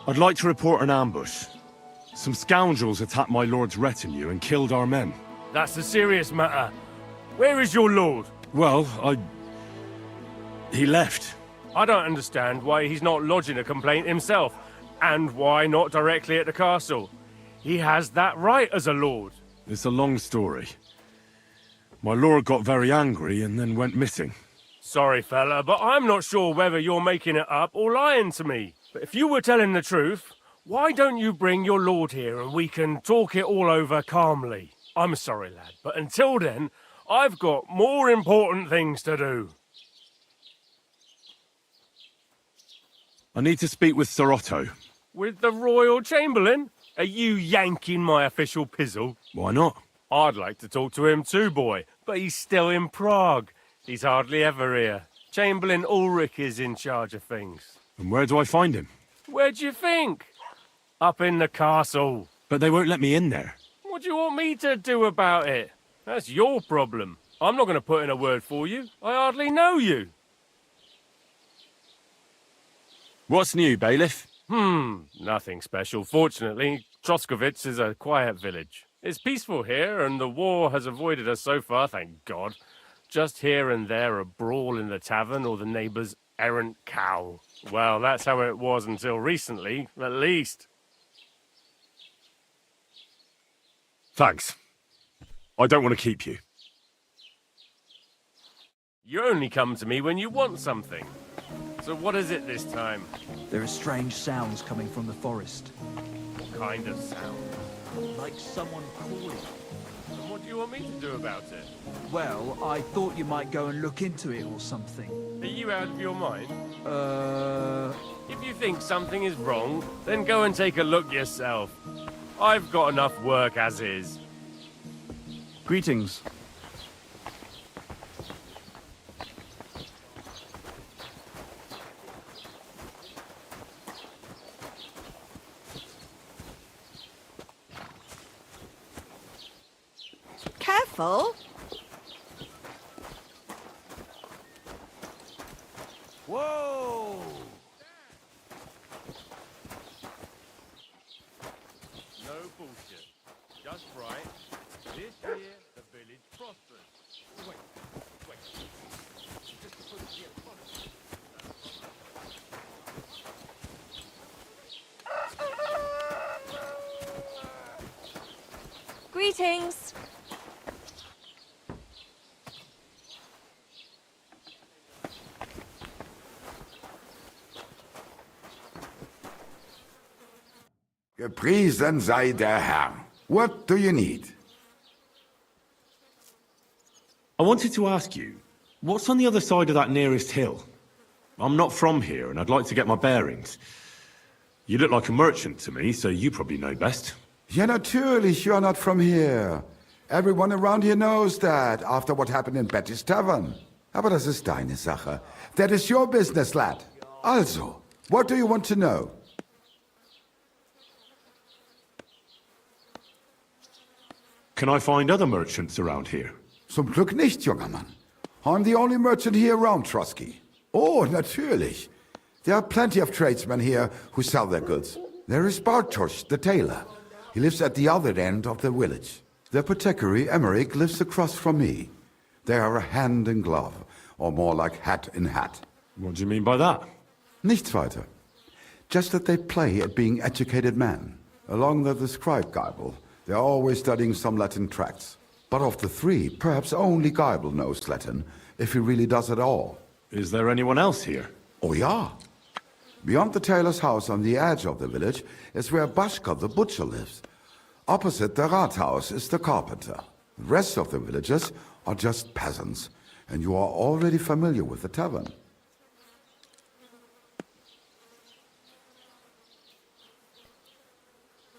I'd like to report an ambush. Some scoundrels attacked my lord's retinue and killed our men. That's a serious matter. Where is your lord? Well, he left. I don't understand why he's not lodging a complaint himself, and why not directly at the castle. He has that right as a lord. It's a long story. My lord got very angry and then went missing. Sorry, fella, but I'm not sure whether you're making it up or lying to me. But if you were telling the truth, why don't you bring your lord here and we can talk it all over calmly? I'm sorry, lad, but until then, I've got more important things to do. I need to speak with Sir Otto. With the Royal Chamberlain? Are you yanking my official pizzle? Why not? I'd like to talk to him too, boy, but he's still in Prague. He's hardly ever here. Chamberlain Ulrich is in charge of things. And where do I find him? Where do you think? Up in the castle. But they won't let me in there. What do you want me to do about it? That's your problem. I'm not going to put in a word for you. I hardly know you. What's new, Bailiff? Nothing special. Fortunately, Troskovitz is a quiet village. It's peaceful here, and the war has avoided us so far, thank God. just here and there a brawl in the tavern or the neighbour's errant cow. Well, that's how it was until recently, at least. Thanks. I don't want to keep you. You only come to me when you want something. So what is it this time? There are strange sounds coming from the forest. What kind of sound? Like someone calling. And what do you want me to do about it? Well, I thought you might go and look into it or something. Are you out of your mind? If you think something is wrong, then go and take a look yourself. I've got enough work as is. Greetings. Careful. Whoa! No bullshit. Just right. This year, the village prospers. Wait. Just put it here. Greetings. Gepriesen sei der Herr. What do you need? I wanted to ask you, what's on the other side of that nearest hill? I'm not from here, and I'd like to get my bearings. You look like a merchant to me, so you probably know best. Ja, natürlich, you're not from here. Everyone around here knows that, after what happened in Betty's Tavern. Aber das ist deine Sache. That is your business, lad. Also, what do you want to know? Can I find other merchants around here? Zum Glück nicht, junger Mann. I'm the only merchant here around Trusky. Oh, natürlich. There are plenty of tradesmen here who sell their goods. There is Bartosz, the tailor. He lives at the other end of the village. The apothecary, Emmerich, lives across from me. They are a hand in glove, or more like hat in hat. What do you mean by that? Nichts weiter. Just that they play at being educated men. Along the scribe Geibel, they are always studying some Latin tracts. But of the three, perhaps only Geibel knows Latin, if he really does at all. Is there anyone else here? Oh ja. Beyond the tailor's house on the edge of the village is where Bashka the butcher lives. Opposite the Rathaus is the carpenter. The rest of the villagers are just peasants, and you are already familiar with the tavern.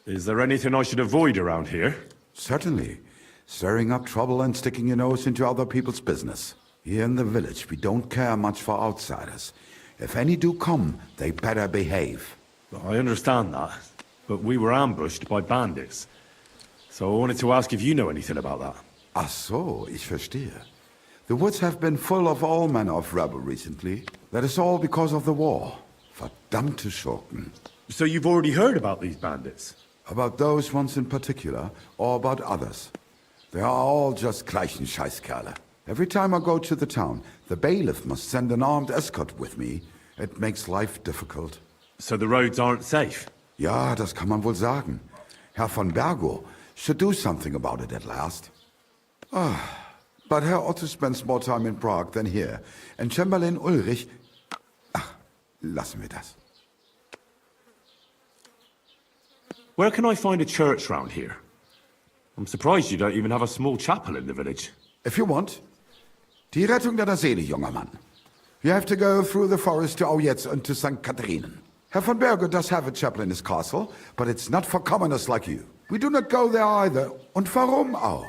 Is there anything I should avoid around here? Certainly. Stirring up trouble and sticking your nose into other people's business. Here in the village, we don't care much for outsiders. If any do come, they better behave. I understand that, but we were ambushed by bandits. So I wanted to ask if you know anything about that. Ach so, ich verstehe. The woods have been full of all manner of rebel recently. That is all because of the war. Verdammte Schurken. So you've already heard about these bandits? About those ones in particular, or about others? They are all just gleichen Scheißkerle. Every time I go to the town, the bailiff must send an armed escort with me. It makes life difficult. So the roads aren't safe? Ja, das kann man wohl sagen. Herr von Bergo should do something about it at last. But Herr Otto spends more time in Prague than here, and Chamberlain Ulrich... Ach, lassen wir das. Where can I find a church round here? I'm surprised you don't even have a small chapel in the village. If you want. Die Rettung deiner Seele, junger Mann. You have to go through the forest to Aujetz and to St. Catherine. Herr von Berger does have a chapel in his castle, but it's not for commoners like you. We do not go there either, und warum auch?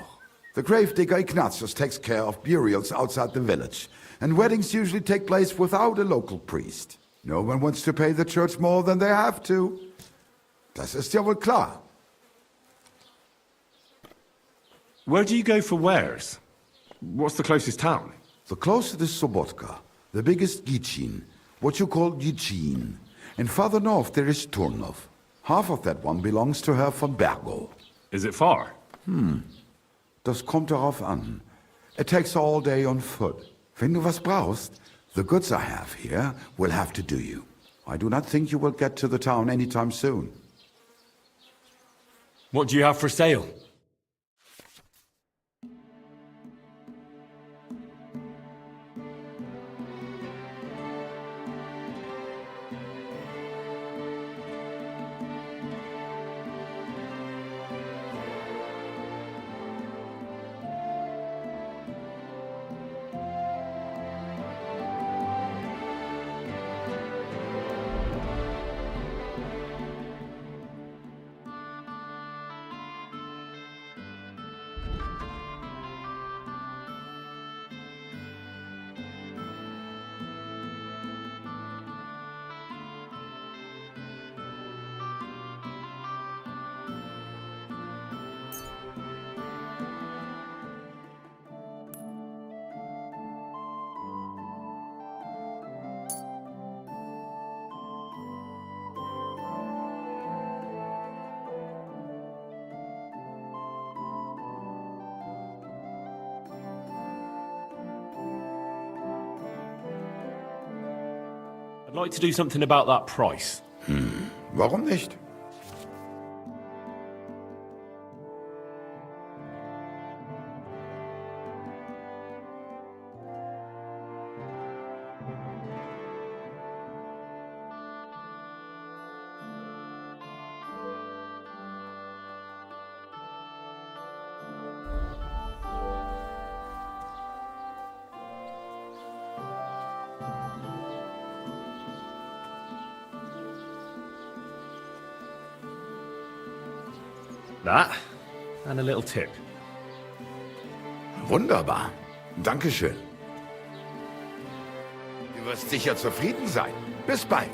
The gravedigger Ignatius takes care of burials outside the village, and weddings usually take place without a local priest. No one wants to pay the church more than they have to. Das ist ja wohl klar. Where do you go for wares? What's the closest town? The closest is Sobotka, the biggest Gichin, what you call Gichin. And farther north there is Turnov. Half of that one belongs to Herr von Bergo. Is it far? Das kommt darauf an. It takes all day on foot. Wenn du was brauchst, the goods I have here will have to do you. I do not think you will get to the town anytime soon. What do you have for sale? I'd like to do something about that price. Warum nicht? That, and a little tip. Wunderbar. Dankeschön. Du wirst sicher zufrieden sein. Bis bald.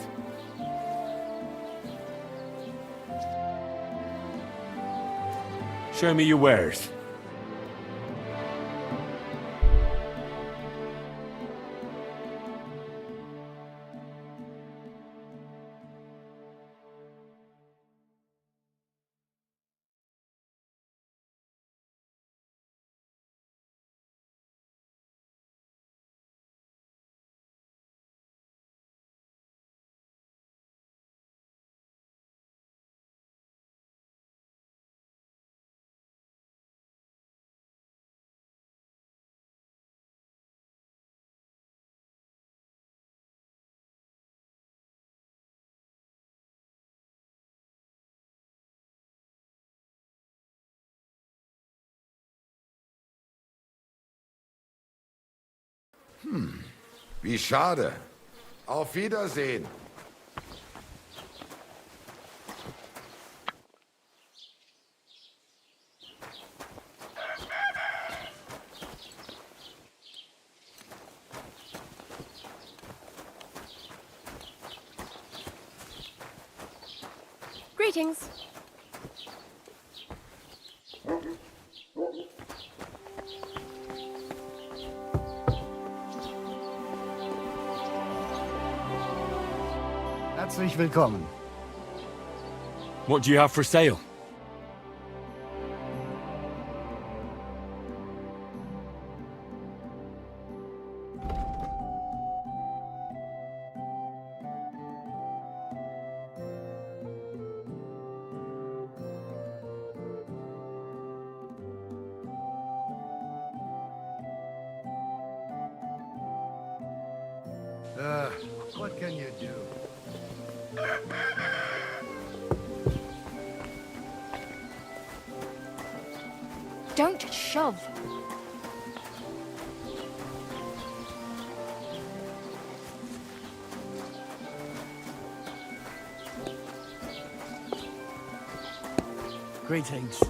Show me your wares. Wie schade. Auf Wiedersehen. Greetings. Herzlich willkommen. What do you have for sale? What can you do? Don't shove. Greetings.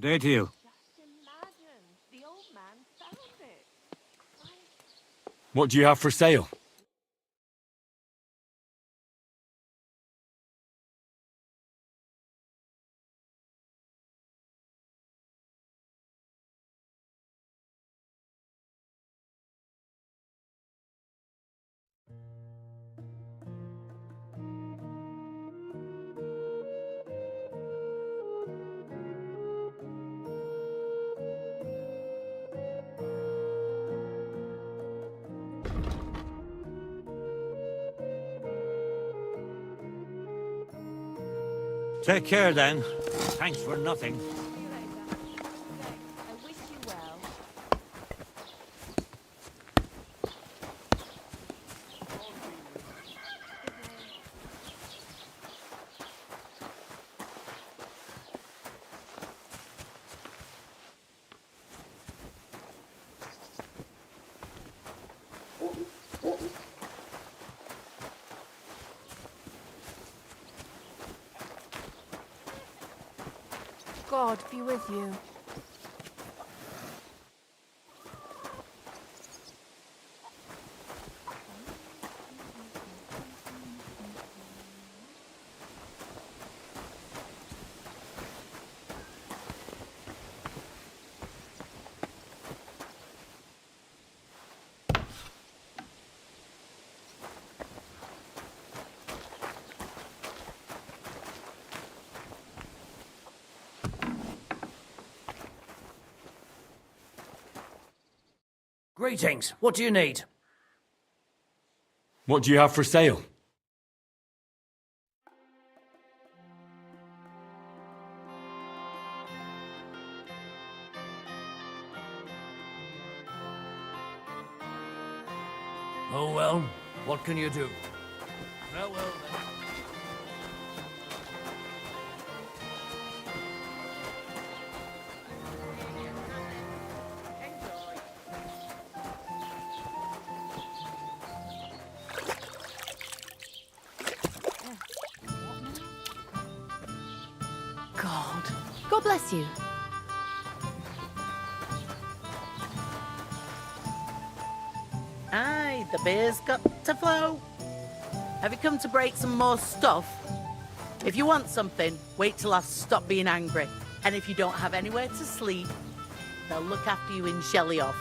day to you. What do you have for sale? Take care then. Thanks for nothing. God be with you. Greetings. What do you need? What do you have for sale? Oh well, what can you do? Farewell then. God bless you. Aye, the beer's got to flow. Have you come to break some more stuff? If you want something, wait till I've stopped being angry. And if you don't have anywhere to sleep, they'll look after you in Shelly off.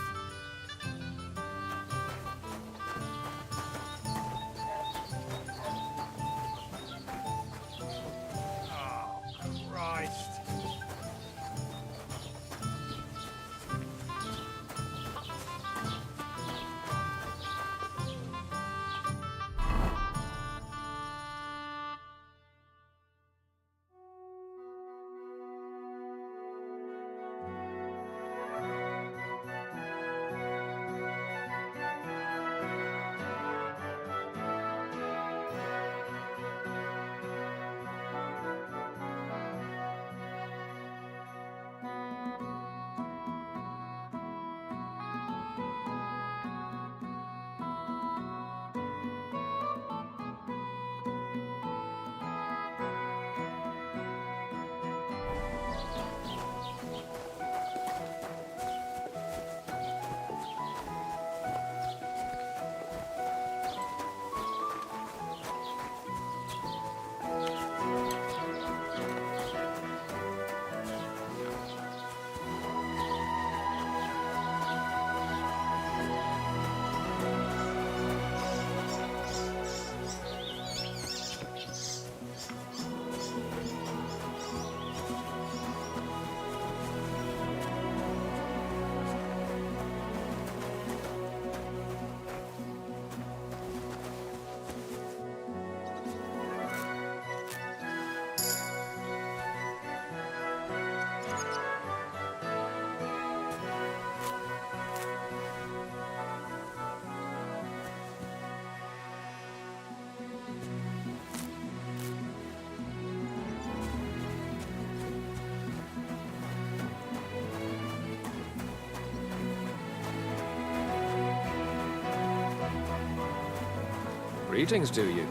Greetings to you.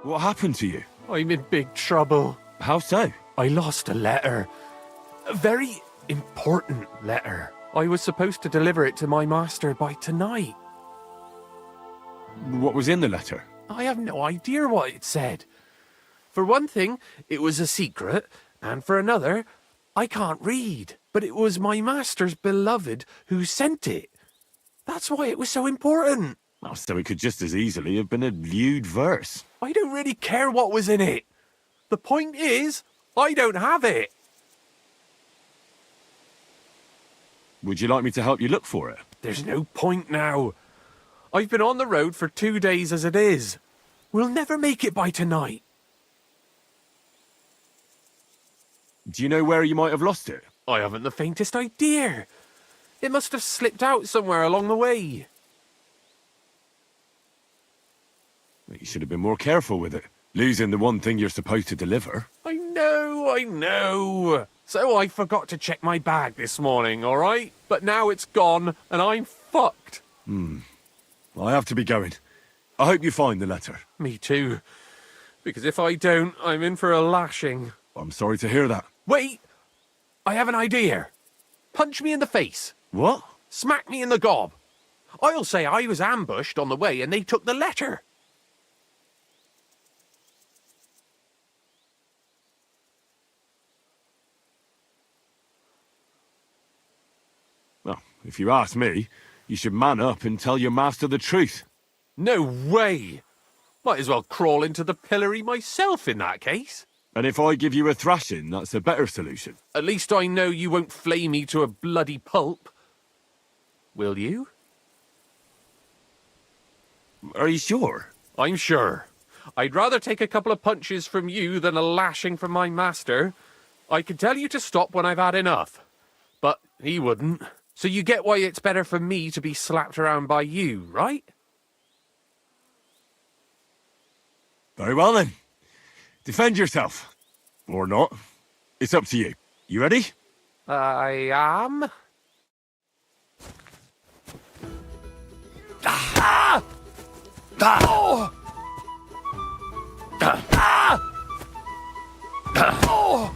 What happened to you? I'm in big trouble. How so? I lost a letter. A very important letter. I was supposed to deliver it to my master by tonight. What was in the letter? I have no idea what it said. For one thing, it was a secret, and for another, I can't read. But it was my master's beloved who sent it. That's why it was so important. Oh, so it could just as easily have been a lewd verse. I don't really care what was in it. The point is, I don't have it. Would you like me to help you look for it? There's no point now. I've been on the road for 2 days as it is. We'll never make it by tonight. Do you know where you might have lost it? I haven't the faintest idea. It must have slipped out somewhere along the way. You should have been more careful with it. Losing the one thing you're supposed to deliver. I know. So I forgot to check my bag this morning, all right? But now it's gone, and I'm fucked. I have to be going. I hope you find the letter. Me too. Because if I don't, I'm in for a lashing. I'm sorry to hear that. Wait! I have an idea. Punch me in the face. What? Smack me in the gob. I'll say I was ambushed on the way and they took the letter. Well, if you ask me, you should man up and tell your master the truth. No way! Might as well crawl into the pillory myself in that case. And if I give you a thrashing, that's a better solution. At least I know you won't flay me to a bloody pulp. Will you? Are you sure? I'm sure. I'd rather take a couple of punches from you than a lashing from my master. I could tell you to stop when I've had enough. But he wouldn't. So you get why it's better for me to be slapped around by you, right? Very well then. Defend yourself. Or not. It's up to you. You ready? I am. Ah! Ah! Ah! Oh!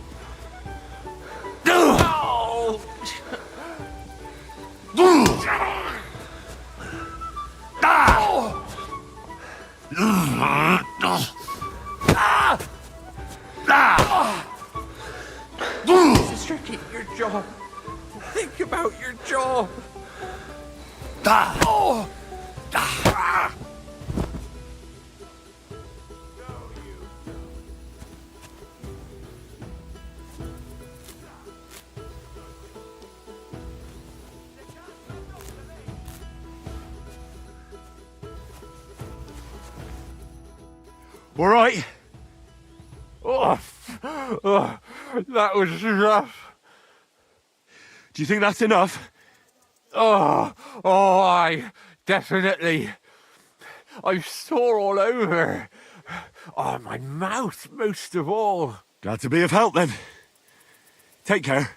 This is tricky. Your jaw. Think about your jaw. All right. That was rough. Do you think that's enough? I definitely. I'm sore all over. My mouth most of all. Glad to be of help then. Take care.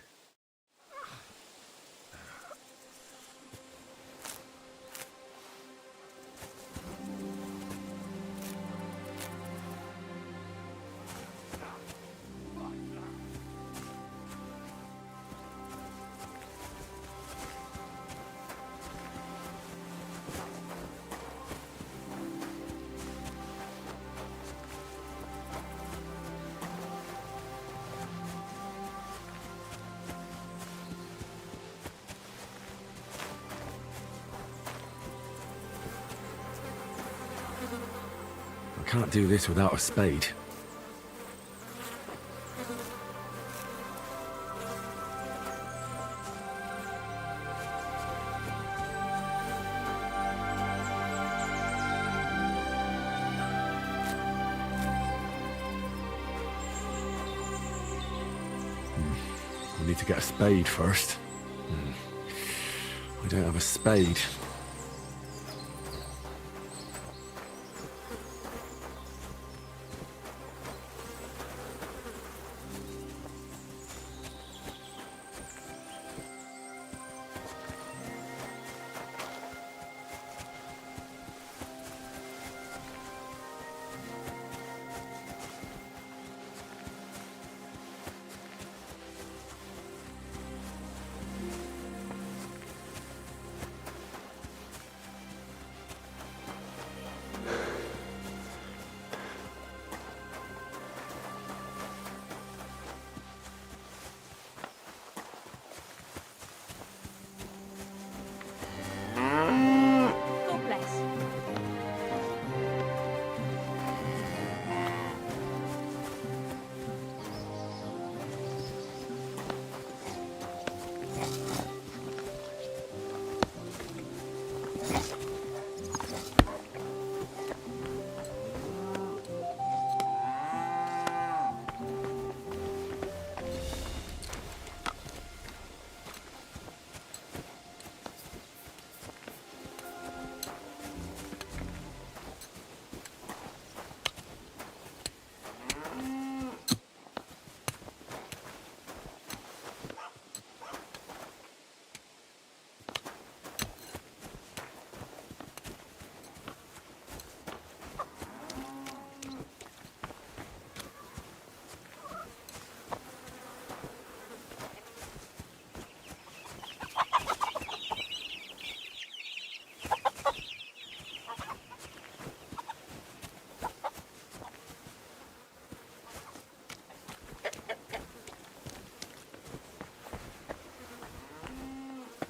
I can't do this without a spade. I need to get a spade first. I don't have a spade.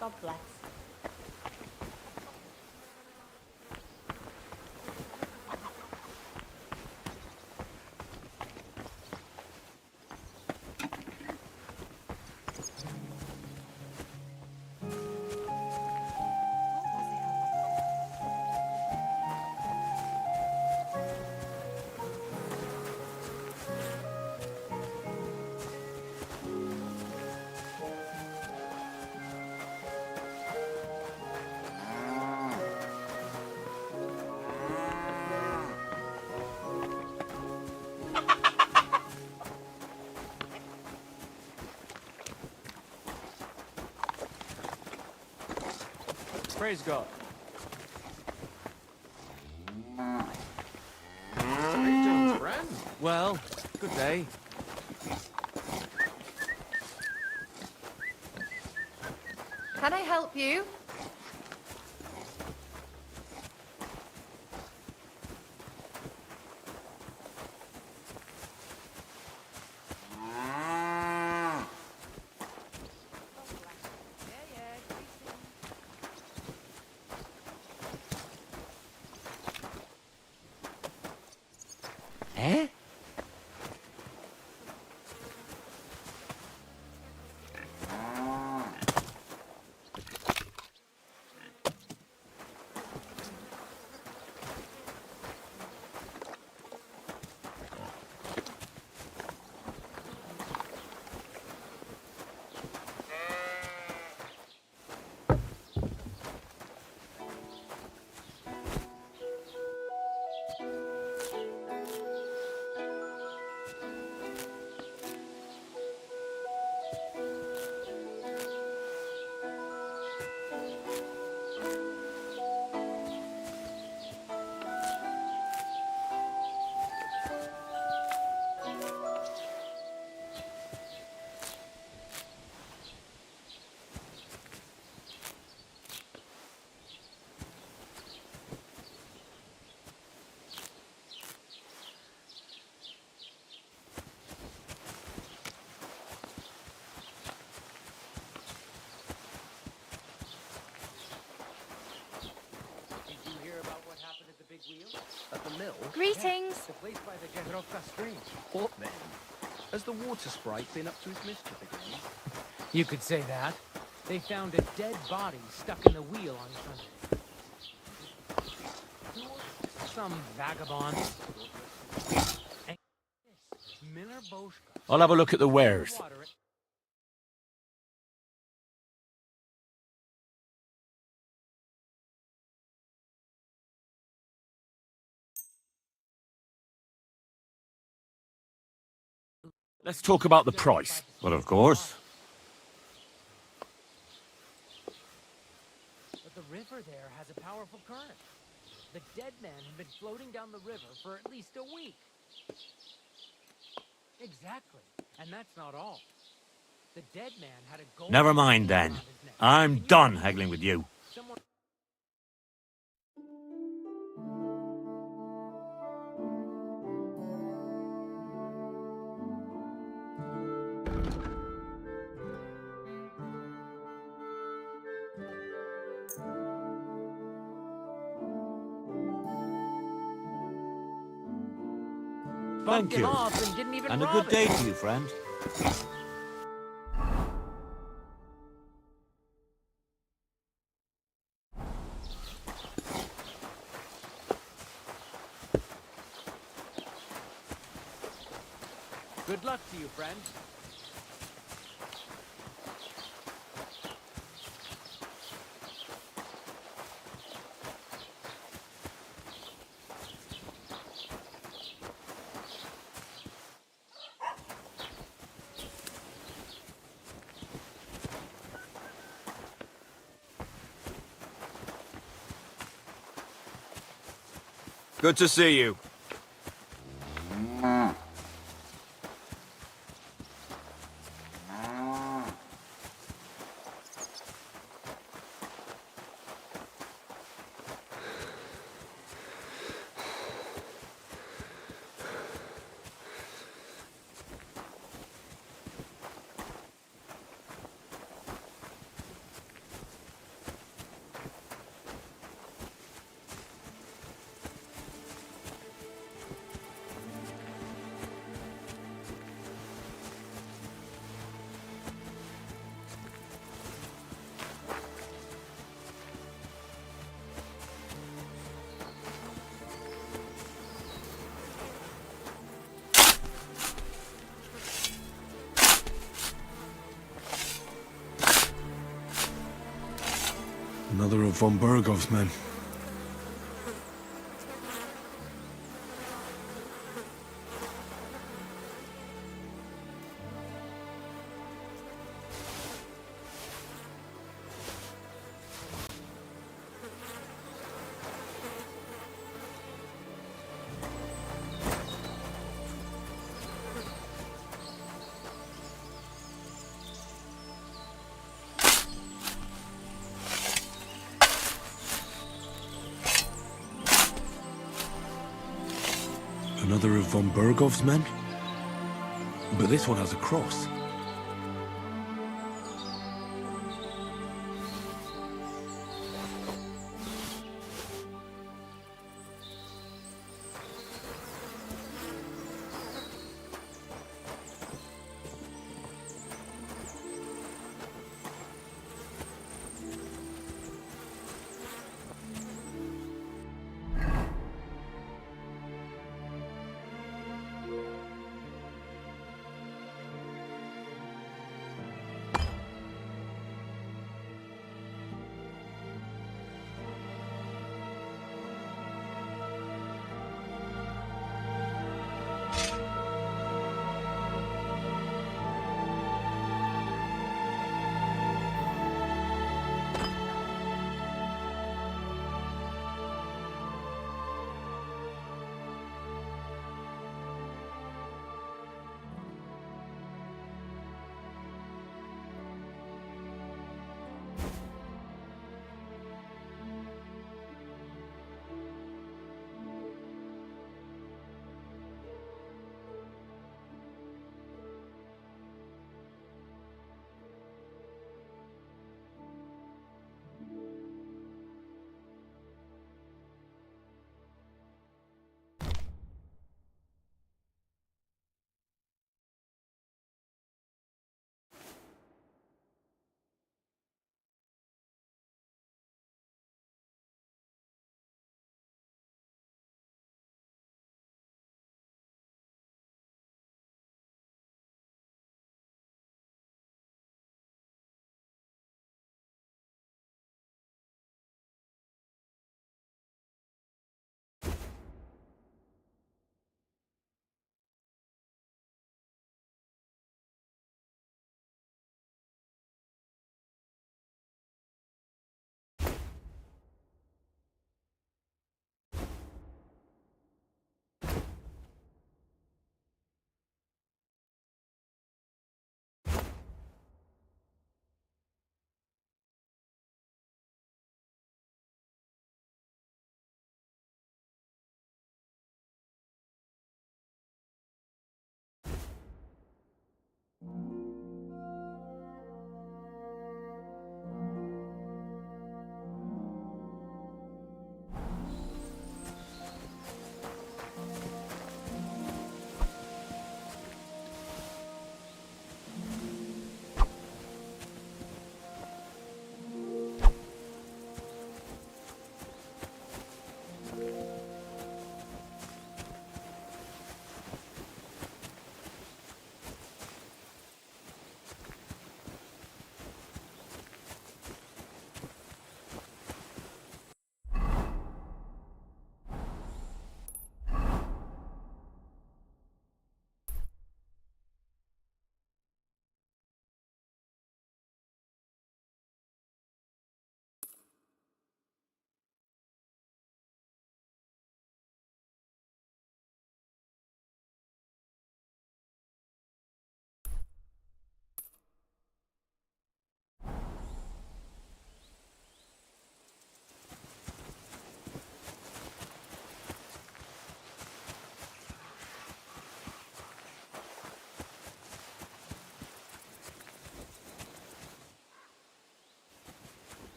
God bless. Praise God. Greetings, friend. Well, good day. Can I help you? Eh? At the mill? Greetings. The place by the Jehrovka stream. What then? Has the water sprite been up to his mischief again? You could say that. They found a dead body stuck in the wheel on Sunday. Some vagabond. Miller Boschka. I'll have a look at the wares. Let's talk about the price. Well, of course. But the river there has a powerful current. The dead man had been floating down the river for at least a week. Exactly. And that's not all. The dead man had a gold... Never mind then. I'm done haggling with you. Someone... Thank him you. off and didn't even And a rob good day it. to you, friend. Good luck to you, friend. Good to see you. Another of von Bergov's men. Another of von Bergov's men? But this one has a cross.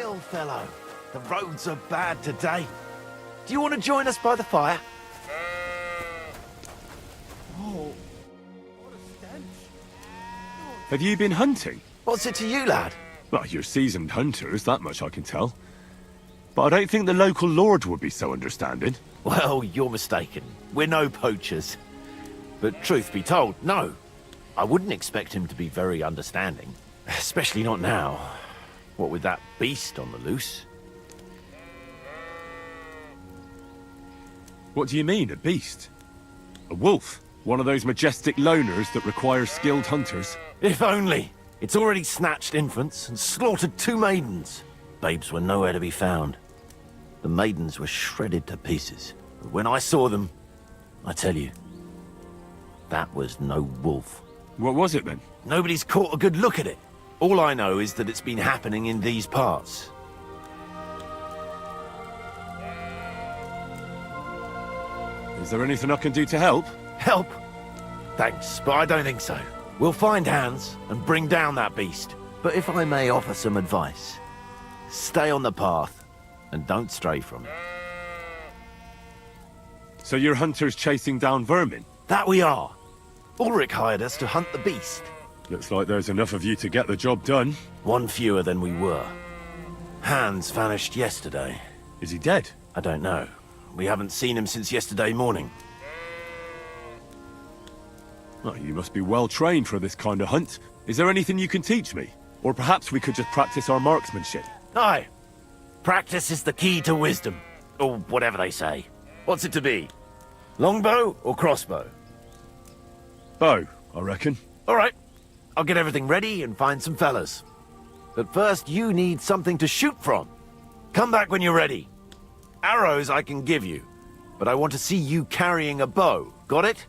still, fellow. The roads are bad today. Do you want to join us by the fire? Oh, what a stench. Have you been hunting? What's it to you, lad? Well, you're seasoned hunters, that much I can tell. But I don't think the local lord would be so understanding. Well, you're mistaken. We're no poachers. But truth be told, no. I wouldn't expect him to be very understanding. Especially not now. What with that beast on the loose. What do you mean, a beast? A wolf? One of those majestic loners that require skilled hunters? If only! It's already snatched infants and slaughtered 2 maidens. Babes were nowhere to be found. The maidens were shredded to pieces. But when I saw them, I tell you, that was no wolf. What was it then? Nobody's caught a good look at it. All I know is that it's been happening in these parts. Is there anything I can do to help? Help? Thanks, but I don't think so. We'll find Hans and bring down that beast. But if I may offer some advice, stay on the path and don't stray from it. So you're hunters chasing down vermin? That we are. Ulrich hired us to hunt the beast. Looks like there's enough of you to get the job done. 1 fewer than we were. Hans vanished yesterday. Is he dead? I don't know. We haven't seen him since yesterday morning. Oh, you must be well trained for this kind of hunt. Is there anything you can teach me? Or perhaps we could just practice our marksmanship? Aye. Practice is the key to wisdom. Or whatever they say. What's it to be? Longbow or crossbow? Bow, I reckon. All right. I'll get everything ready and find some fellas. But first, you need something to shoot from. Come back when you're ready. Arrows I can give you, but I want to see you carrying a bow. Got it?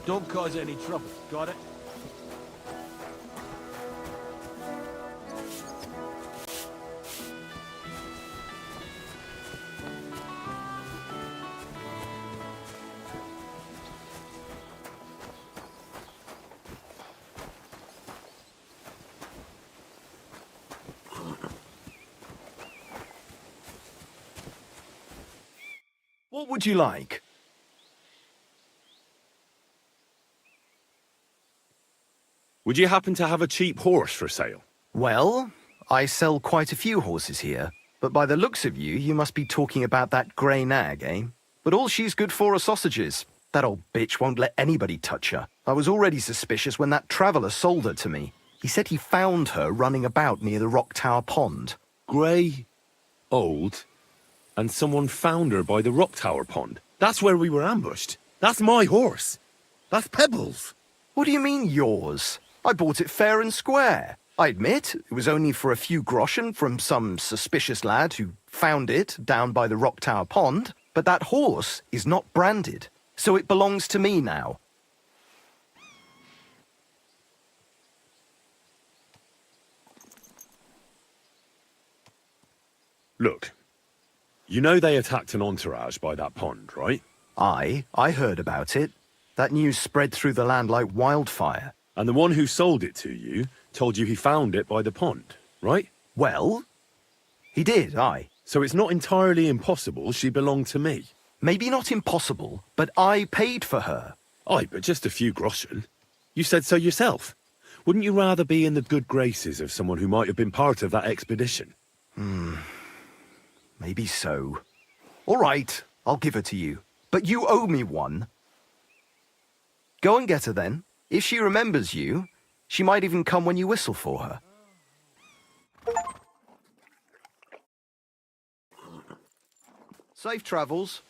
Don't cause any trouble, got it? What would you like? Would you happen to have a cheap horse for sale? Well, I sell quite a few horses here, but by the looks of you, you must be talking about that grey nag, eh? But all she's good for are sausages. That old bitch won't let anybody touch her. I was already suspicious when that traveller sold her to me. He said he found her running about near the Rock Tower Pond. Grey, old, and someone found her by the Rock Tower Pond. That's where we were ambushed. That's my horse. That's Pebbles. What do you mean, yours? I bought it fair and square. I admit, it was only for a few groschen from some suspicious lad who found it down by the Rock Tower Pond, but that horse is not branded, so it belongs to me now. Look, you know they attacked an entourage by that pond, right? I heard about it. That news spread through the land like wildfire. And the one who sold it to you told you he found it by the pond, right? Well, he did, aye. So it's not entirely impossible she belonged to me. Maybe not impossible, but I paid for her. Aye, but just a few groschen. You said so yourself. Wouldn't you rather be in the good graces of someone who might have been part of that expedition? Maybe so. All right, I'll give her to you. But you owe me one. Go and get her then. If she remembers you, she might even come when you whistle for her. Safe travels.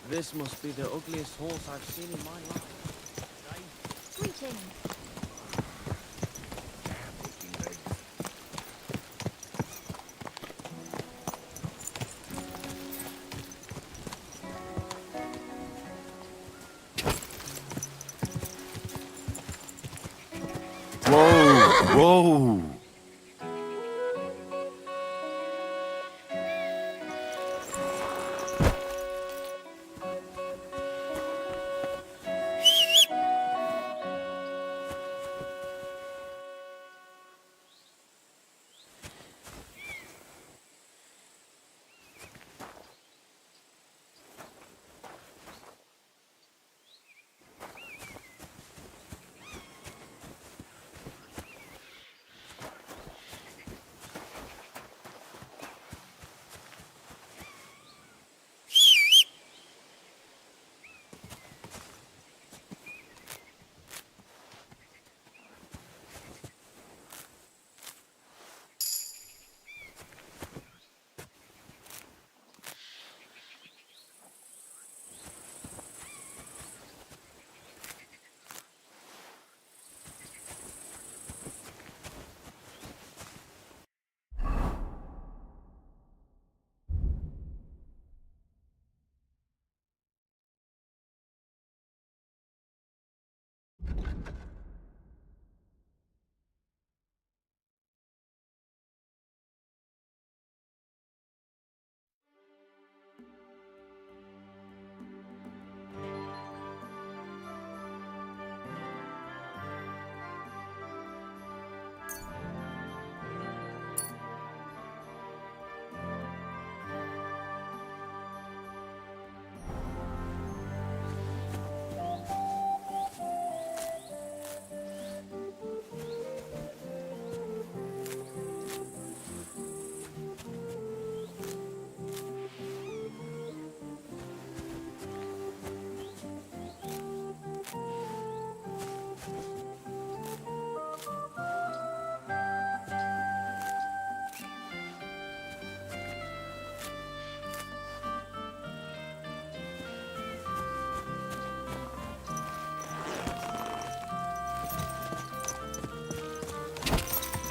This must be the ugliest horse I've seen in my life. Greetings. Whoa! Whoa!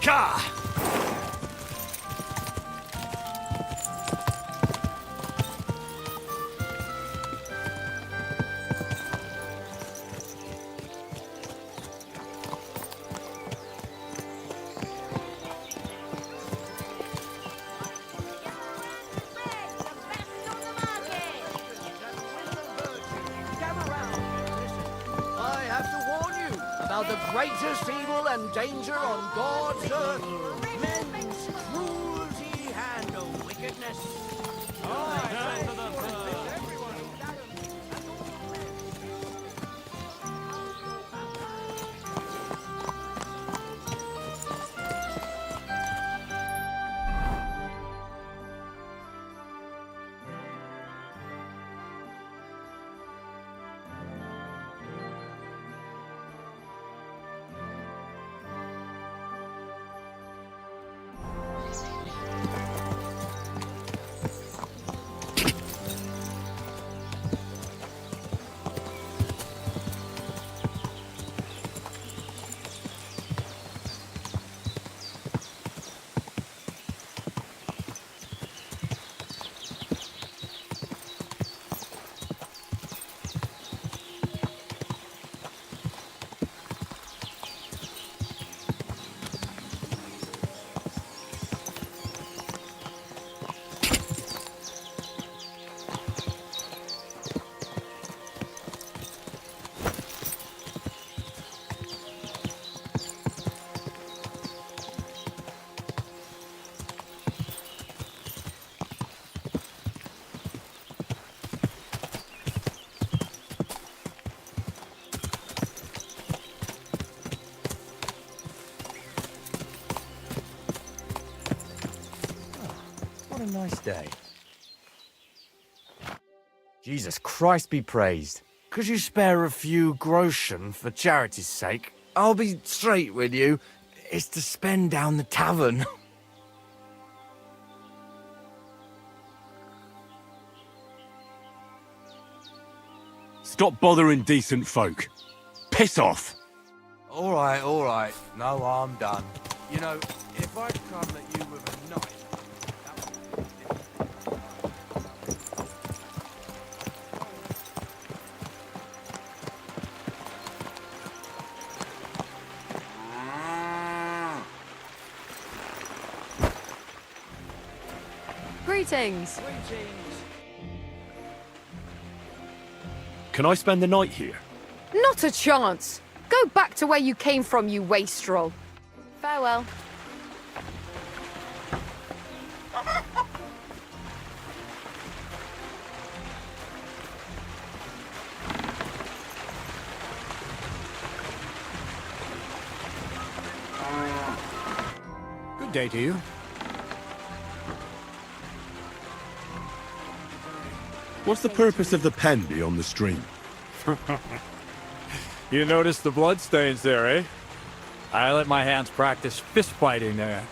Ka! I have to warn you about the greatest evil and danger on God's earth. Men's cruelty and wickedness. What a nice day. Jesus Christ be praised. Could you spare a few groschen for charity's sake? I'll be straight with you. It's to spend down the tavern. Stop bothering decent folk. Piss off! All right. No, I'm done. You know, if I'd come at you with a knife... Greetings. Can I spend the night here? Not a chance. Go back to where you came from, you wastrel. Farewell. Good day to you. What's the purpose of the pen beyond the stream? You noticed the bloodstains there, eh? I let my hands practice fist fighting there.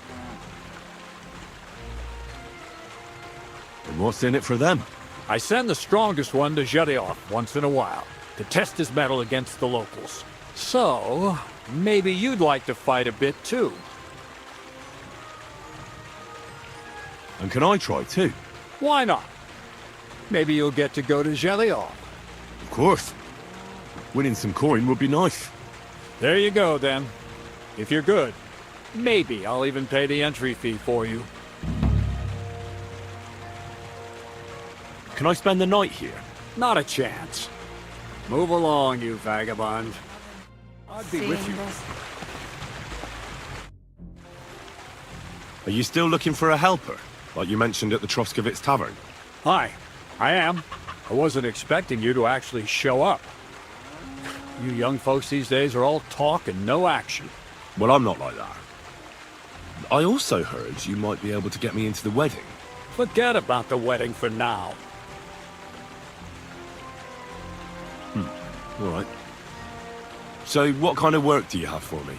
And what's in it for them? I send the strongest one to Zhelyov once in a while, to test his mettle against the locals. So, maybe you'd like to fight a bit too. And can I try too? Why not? Maybe you'll get to go to Zhelyov. Of course. Winning some coin would be nice. There you go, then. If you're good, maybe I'll even pay the entry fee for you. Can I spend the night here? Not a chance. Move along, you vagabond. I'd be with you. Are you still looking for a helper, like you mentioned at the Troskovitz Tavern? Hi, I am. I wasn't expecting you to actually show up. You young folks these days are all talk and no action. Well, I'm not like that. I also heard you might be able to get me into the wedding. Forget about the wedding for now. All right. So, what kind of work do you have for me?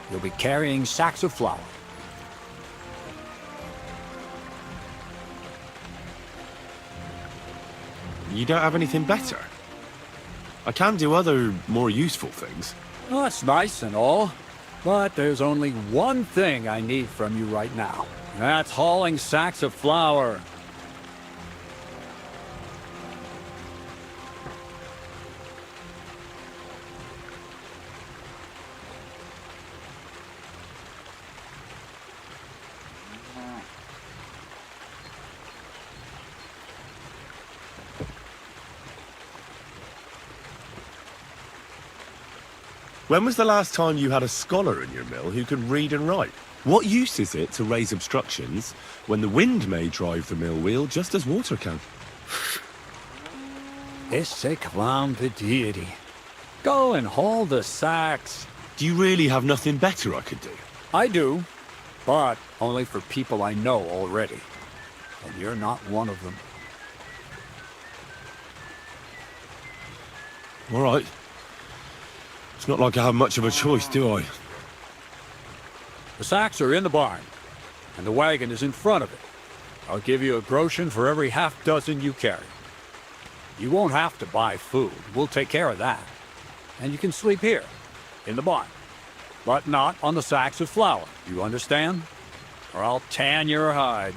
You'll be carrying sacks of flour. You don't have anything better? I can do other, more useful things. Well, that's nice and all, but there's only one thing I need from you right now. That's hauling sacks of flour. When was the last time you had a scholar in your mill who could read and write? What use is it to raise obstructions when the wind may drive the mill wheel just as water can? Esse kvam vidiri. Go and haul the sacks. Do you really have nothing better I could do? I do, but only for people I know already. And you're not one of them. All right. It's not like I have much of a choice, do I? The sacks are in the barn, and the wagon is in front of it. I'll give you a groschen for every half dozen you carry. You won't have to buy food. We'll take care of that. And you can sleep here, in the barn. But not on the sacks of flour, you understand? Or I'll tan your hide.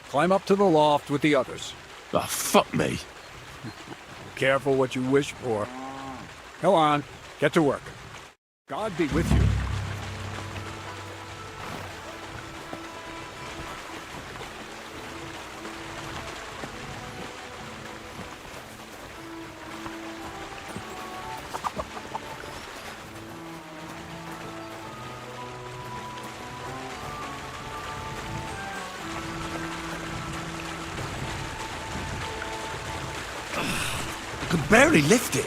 Climb up to the loft with the others. Oh, fuck me. Careful what you wish for. Go on, get to work. God be with you. I could barely lift it.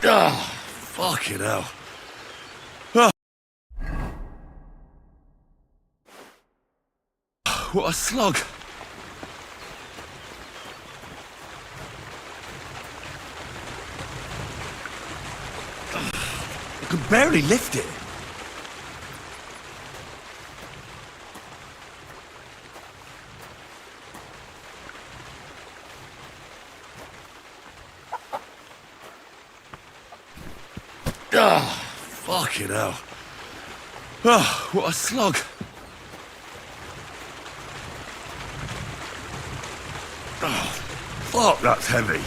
Ah, fucking hell. Ah. What a slug. could barely lift it. Ah, fucking hell. Oh, what a slog. Oh, fuck, that's heavy.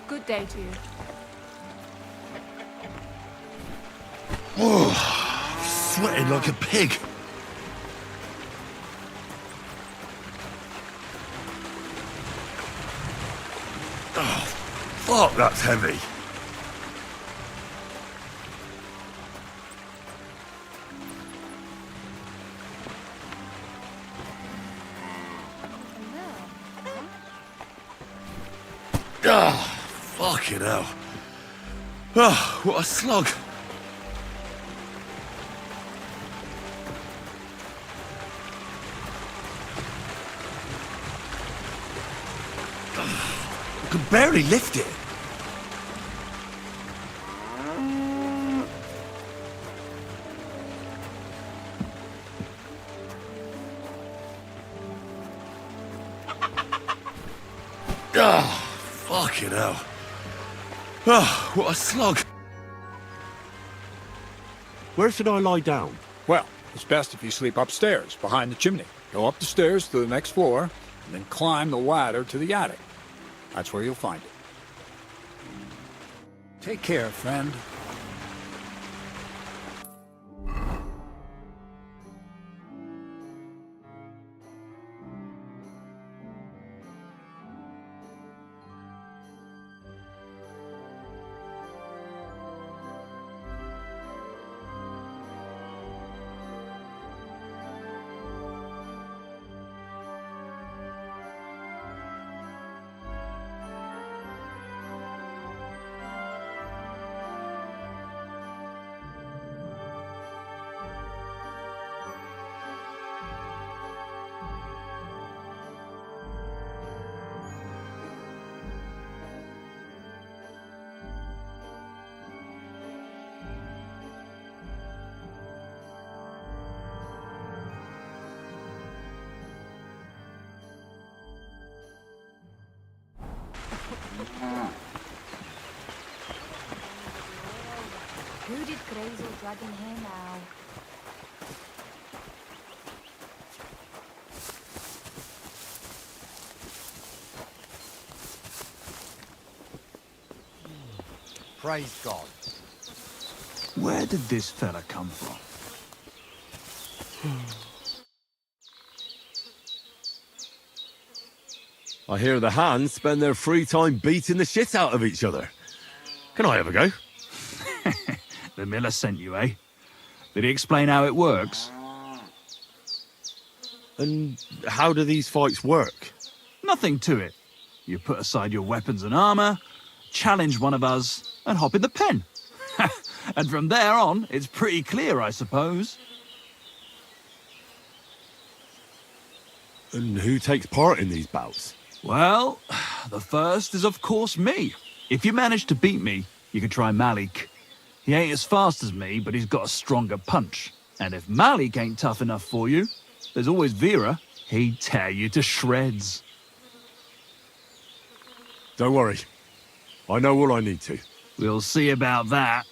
Good day to you. Oh, sweating like a pig. Oh, fuck, that's heavy. Ah, fucking hell. Oh, what a slog. I could barely lift it. Ah, fucking hell. Oh, what a slog. Where should I lie down? Well, it's best if you sleep upstairs, behind the chimney. Go up the stairs to the next floor, and then climb the ladder to the attic. That's where you'll find it. Take care, friend. Who did Grazel drag in here now? Praise God. Where did this fella come from? I hear the hands spend their free time beating the shit out of each other. Can I have a go? The miller sent you, eh? Did he explain how it works? And how do these fights work? Nothing to it. You put aside your weapons and armor, challenge one of us, and hop in the pen. And from there on, it's pretty clear, I suppose. And who takes part in these bouts? Well, the first is of course me. If you manage to beat me, you can try Malik. He ain't as fast as me, but he's got a stronger punch. And if Malik ain't tough enough for you, there's always Vera. He'd tear you to shreds. Don't worry. I know all I need to. We'll see about that.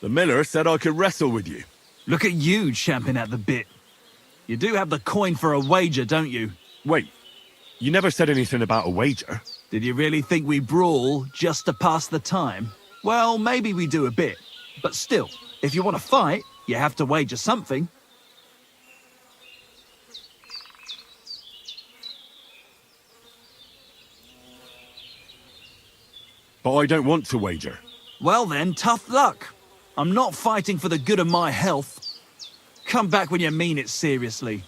The miller said I could wrestle with you. Look at you champing at the bit. You do have the coin for a wager, don't you? Wait, you never said anything about a wager. Did you really think we brawl just to pass the time? Well, maybe we do a bit. But still, if you want to fight, you have to wager something. But I don't want to wager. Well then, tough luck. I'm not fighting for the good of my health. Come back when you mean it seriously.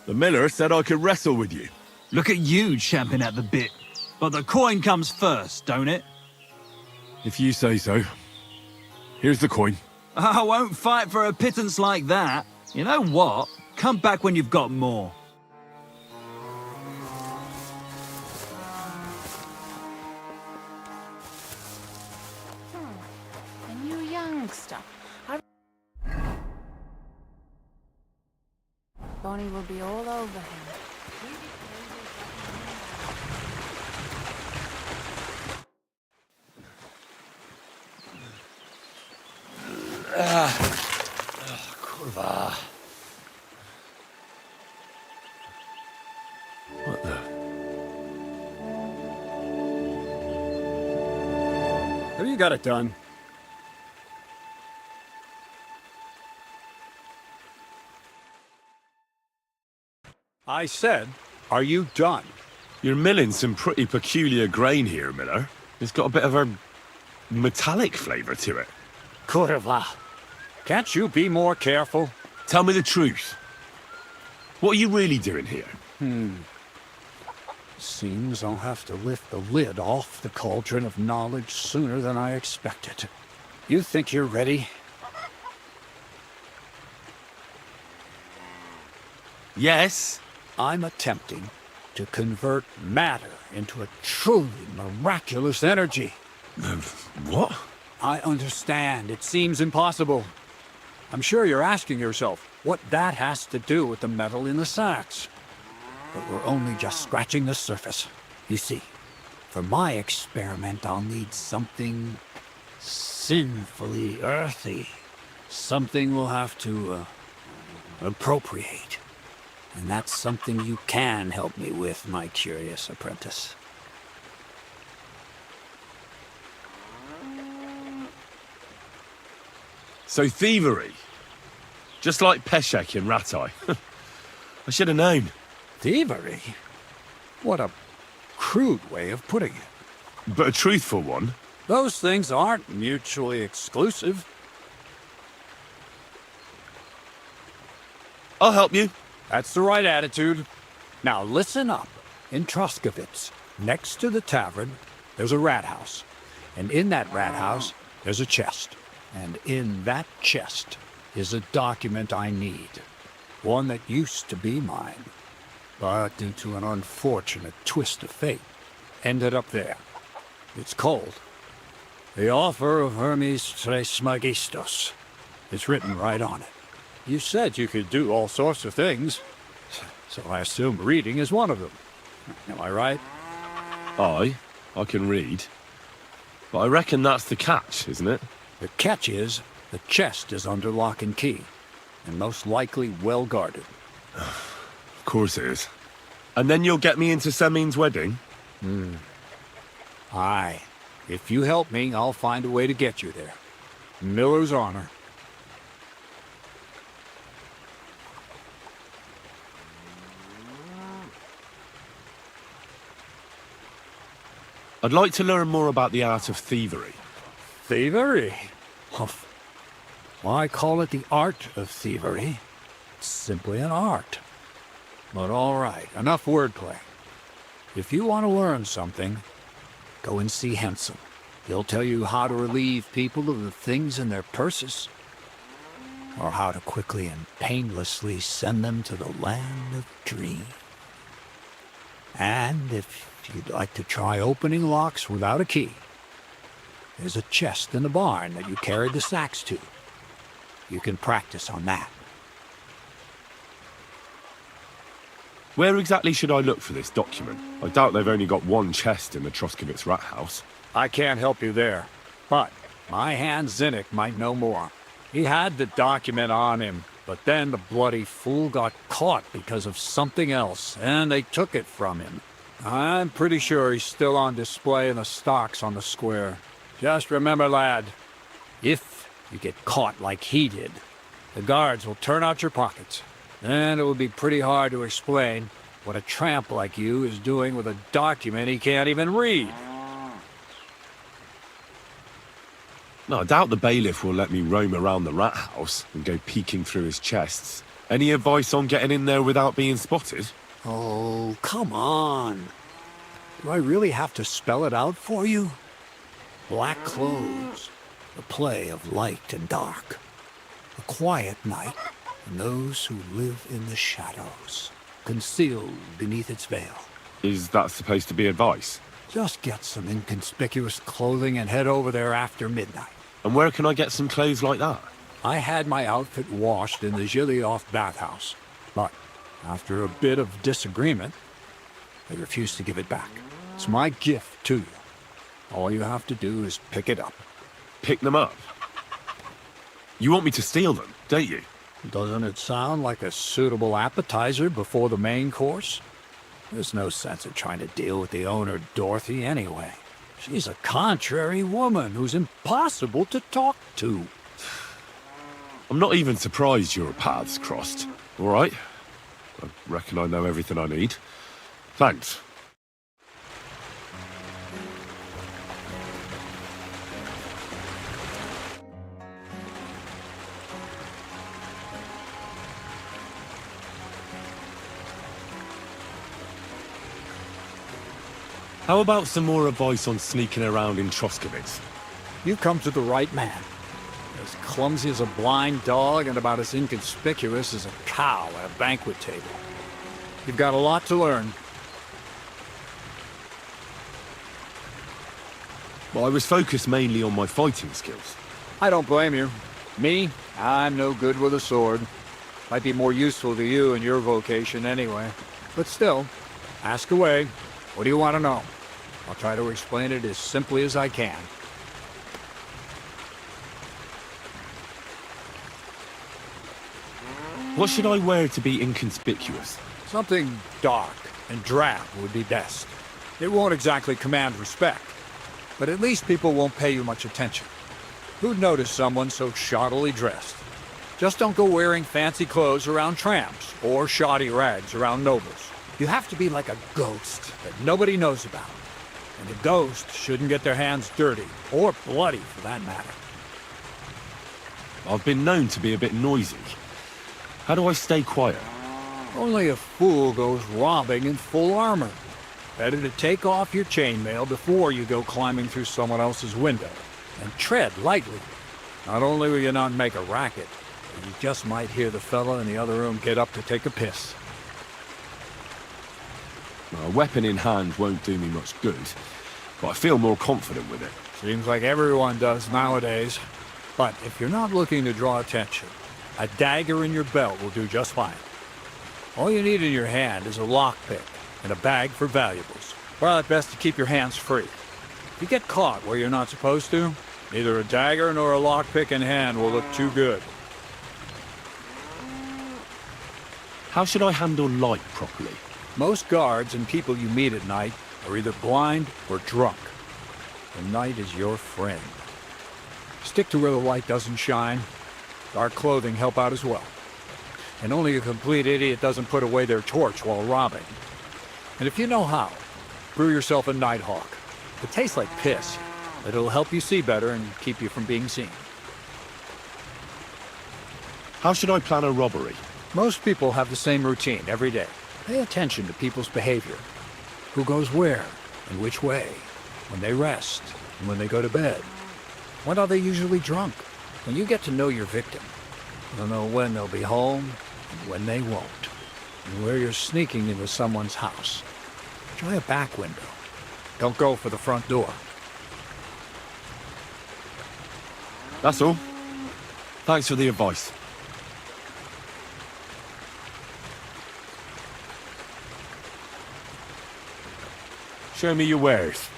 The miller said I could wrestle with you. Look at you champing at the bit. But the coin comes first, don't it? If you say so. Here's the coin. I won't fight for a pittance like that. You know what? Come back when you've got more. A new youngster. Bonnie will be all over him. Kurwa. What the? Have you got it done? I said, are you done? You're milling some pretty peculiar grain here, Miller. It's got a bit of a metallic flavour to it. Kurwa. Can't you be more careful? Tell me the truth. What are you really doing here? Seems I'll have to lift the lid off the cauldron of knowledge sooner than I expected. You think you're ready? Yes. I'm attempting to convert matter into a truly miraculous energy. What? I understand. It seems impossible. I'm sure you're asking yourself what that has to do with the metal in the sacks. But we're only just scratching the surface. You see, for my experiment, I'll need something sinfully earthy. Something we'll have to appropriate. And that's something you can help me with, my curious apprentice. So thievery. Just like Peshek in Ratai. I should have known. Thievery? What a crude way of putting it. But a truthful one. Those things aren't mutually exclusive. I'll help you. That's the right attitude. Now listen up. In Troskovitz, next to the tavern, there's a rat house. And in that rat house, there's a chest. And in that chest is a document I need. One that used to be mine. But due to an unfortunate twist of fate, ended up there. It's called The Offer of Hermes Trismegistos. It's written right on it. You said you could do all sorts of things, so I assume reading is one of them. Am I right? I can read. But I reckon that's the catch, isn't it? The catch is, the chest is under lock and key, and most likely well guarded. Of course it is. And then you'll get me into Semin's wedding? Aye. If you help me, I'll find a way to get you there. Miller's honor. I'd like to learn more about the art of thievery. Thievery? Why call it the art of thievery? It's simply an art. But all right, enough wordplay. If you want to learn something, go and see Hensel. He'll tell you how to relieve people of the things in their purses, or how to quickly and painlessly send them to the land of dreams. And if you'd like to try opening locks without a key, there's a chest in the barn that you carried the sacks to. You can practice on that. Where exactly should I look for this document? I doubt they've only got one chest in the Troskovitz rat house. I can't help you there, but my hand Zinnik might know more. He had the document on him, but then the bloody fool got caught because of something else, and they took it from him. I'm pretty sure he's still on display in the stocks on the square. Just remember, lad, if you get caught like he did, the guards will turn out your pockets. And it will be pretty hard to explain what a tramp like you is doing with a document he can't even read. No, I doubt the bailiff will let me roam around the rat house and go peeking through his chests. Any advice on getting in there without being spotted? Oh, come on. Do I really have to spell it out for you? Black clothes, the play of light and dark. A quiet night, and those who live in the shadows, concealed beneath its veil. Is that supposed to be advice? Just get some inconspicuous clothing and head over there after midnight. And where can I get some clothes like that? I had my outfit washed in the Gilioff bathhouse, but after a bit of disagreement, they refused to give it back. It's my gift to you. All you have to do is pick it up. Pick them up? You want me to steal them, don't you? Doesn't it sound like a suitable appetizer before the main course? There's no sense in trying to deal with the owner, Dorothy, anyway. She's a contrary woman who's impossible to talk to. I'm not even surprised your paths crossed. All right? I reckon I know everything I need. Thanks. How about some more advice on sneaking around in Troskowitz? You've come to the right man. As clumsy as a blind dog and about as inconspicuous as a cow at a banquet table. You've got a lot to learn. Well, I was focused mainly on my fighting skills. I don't blame you. Me, I'm no good with a sword. Might be more useful to you in your vocation anyway. But still, ask away. What do you want to know? I'll try to explain it as simply as I can. What should I wear to be inconspicuous? Something dark and drab would be best. It won't exactly command respect, but at least people won't pay you much attention. Who'd notice someone so shoddily dressed? Just don't go wearing fancy clothes around tramps or shoddy rags around nobles. You have to be like a ghost that nobody knows about. And a ghost shouldn't get their hands dirty, or bloody for that matter. I've been known to be a bit noisy. How do I stay quiet? Only a fool goes robbing in full armor. Better to take off your chainmail before you go climbing through someone else's window. And tread lightly. Not only will you not make a racket, but you just might hear the fella in the other room get up to take a piss. A weapon in hand won't do me much good, but I feel more confident with it. Seems like everyone does nowadays. But if you're not looking to draw attention, a dagger in your belt will do just fine. All you need in your hand is a lockpick and a bag for valuables. Well, it's best to keep your hands free. If you get caught where you're not supposed to, neither a dagger nor a lockpick in hand will look too good. How should I handle light properly? Most guards and people you meet at night are either blind or drunk. The night is your friend. Stick to where the light doesn't shine. Dark clothing help out as well. And only a complete idiot doesn't put away their torch while robbing. And if you know how, brew yourself a Nighthawk. It tastes like piss, but it'll help you see better and keep you from being seen. How should I plan a robbery? Most people have the same routine every day. Pay attention to people's behavior. Who goes where and which way, when they rest and when they go to bed. When are they usually drunk? When you get to know your victim, you'll know when they'll be home and when they won't. And where you're sneaking into someone's house. Try a back window. Don't go for the front door. That's all. Thanks for the advice. Show me your wares.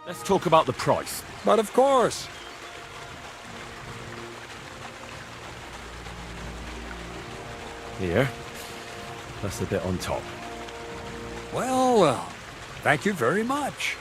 Let's talk about the price. But of course. Here. That's the bit on top. Well, thank you very much.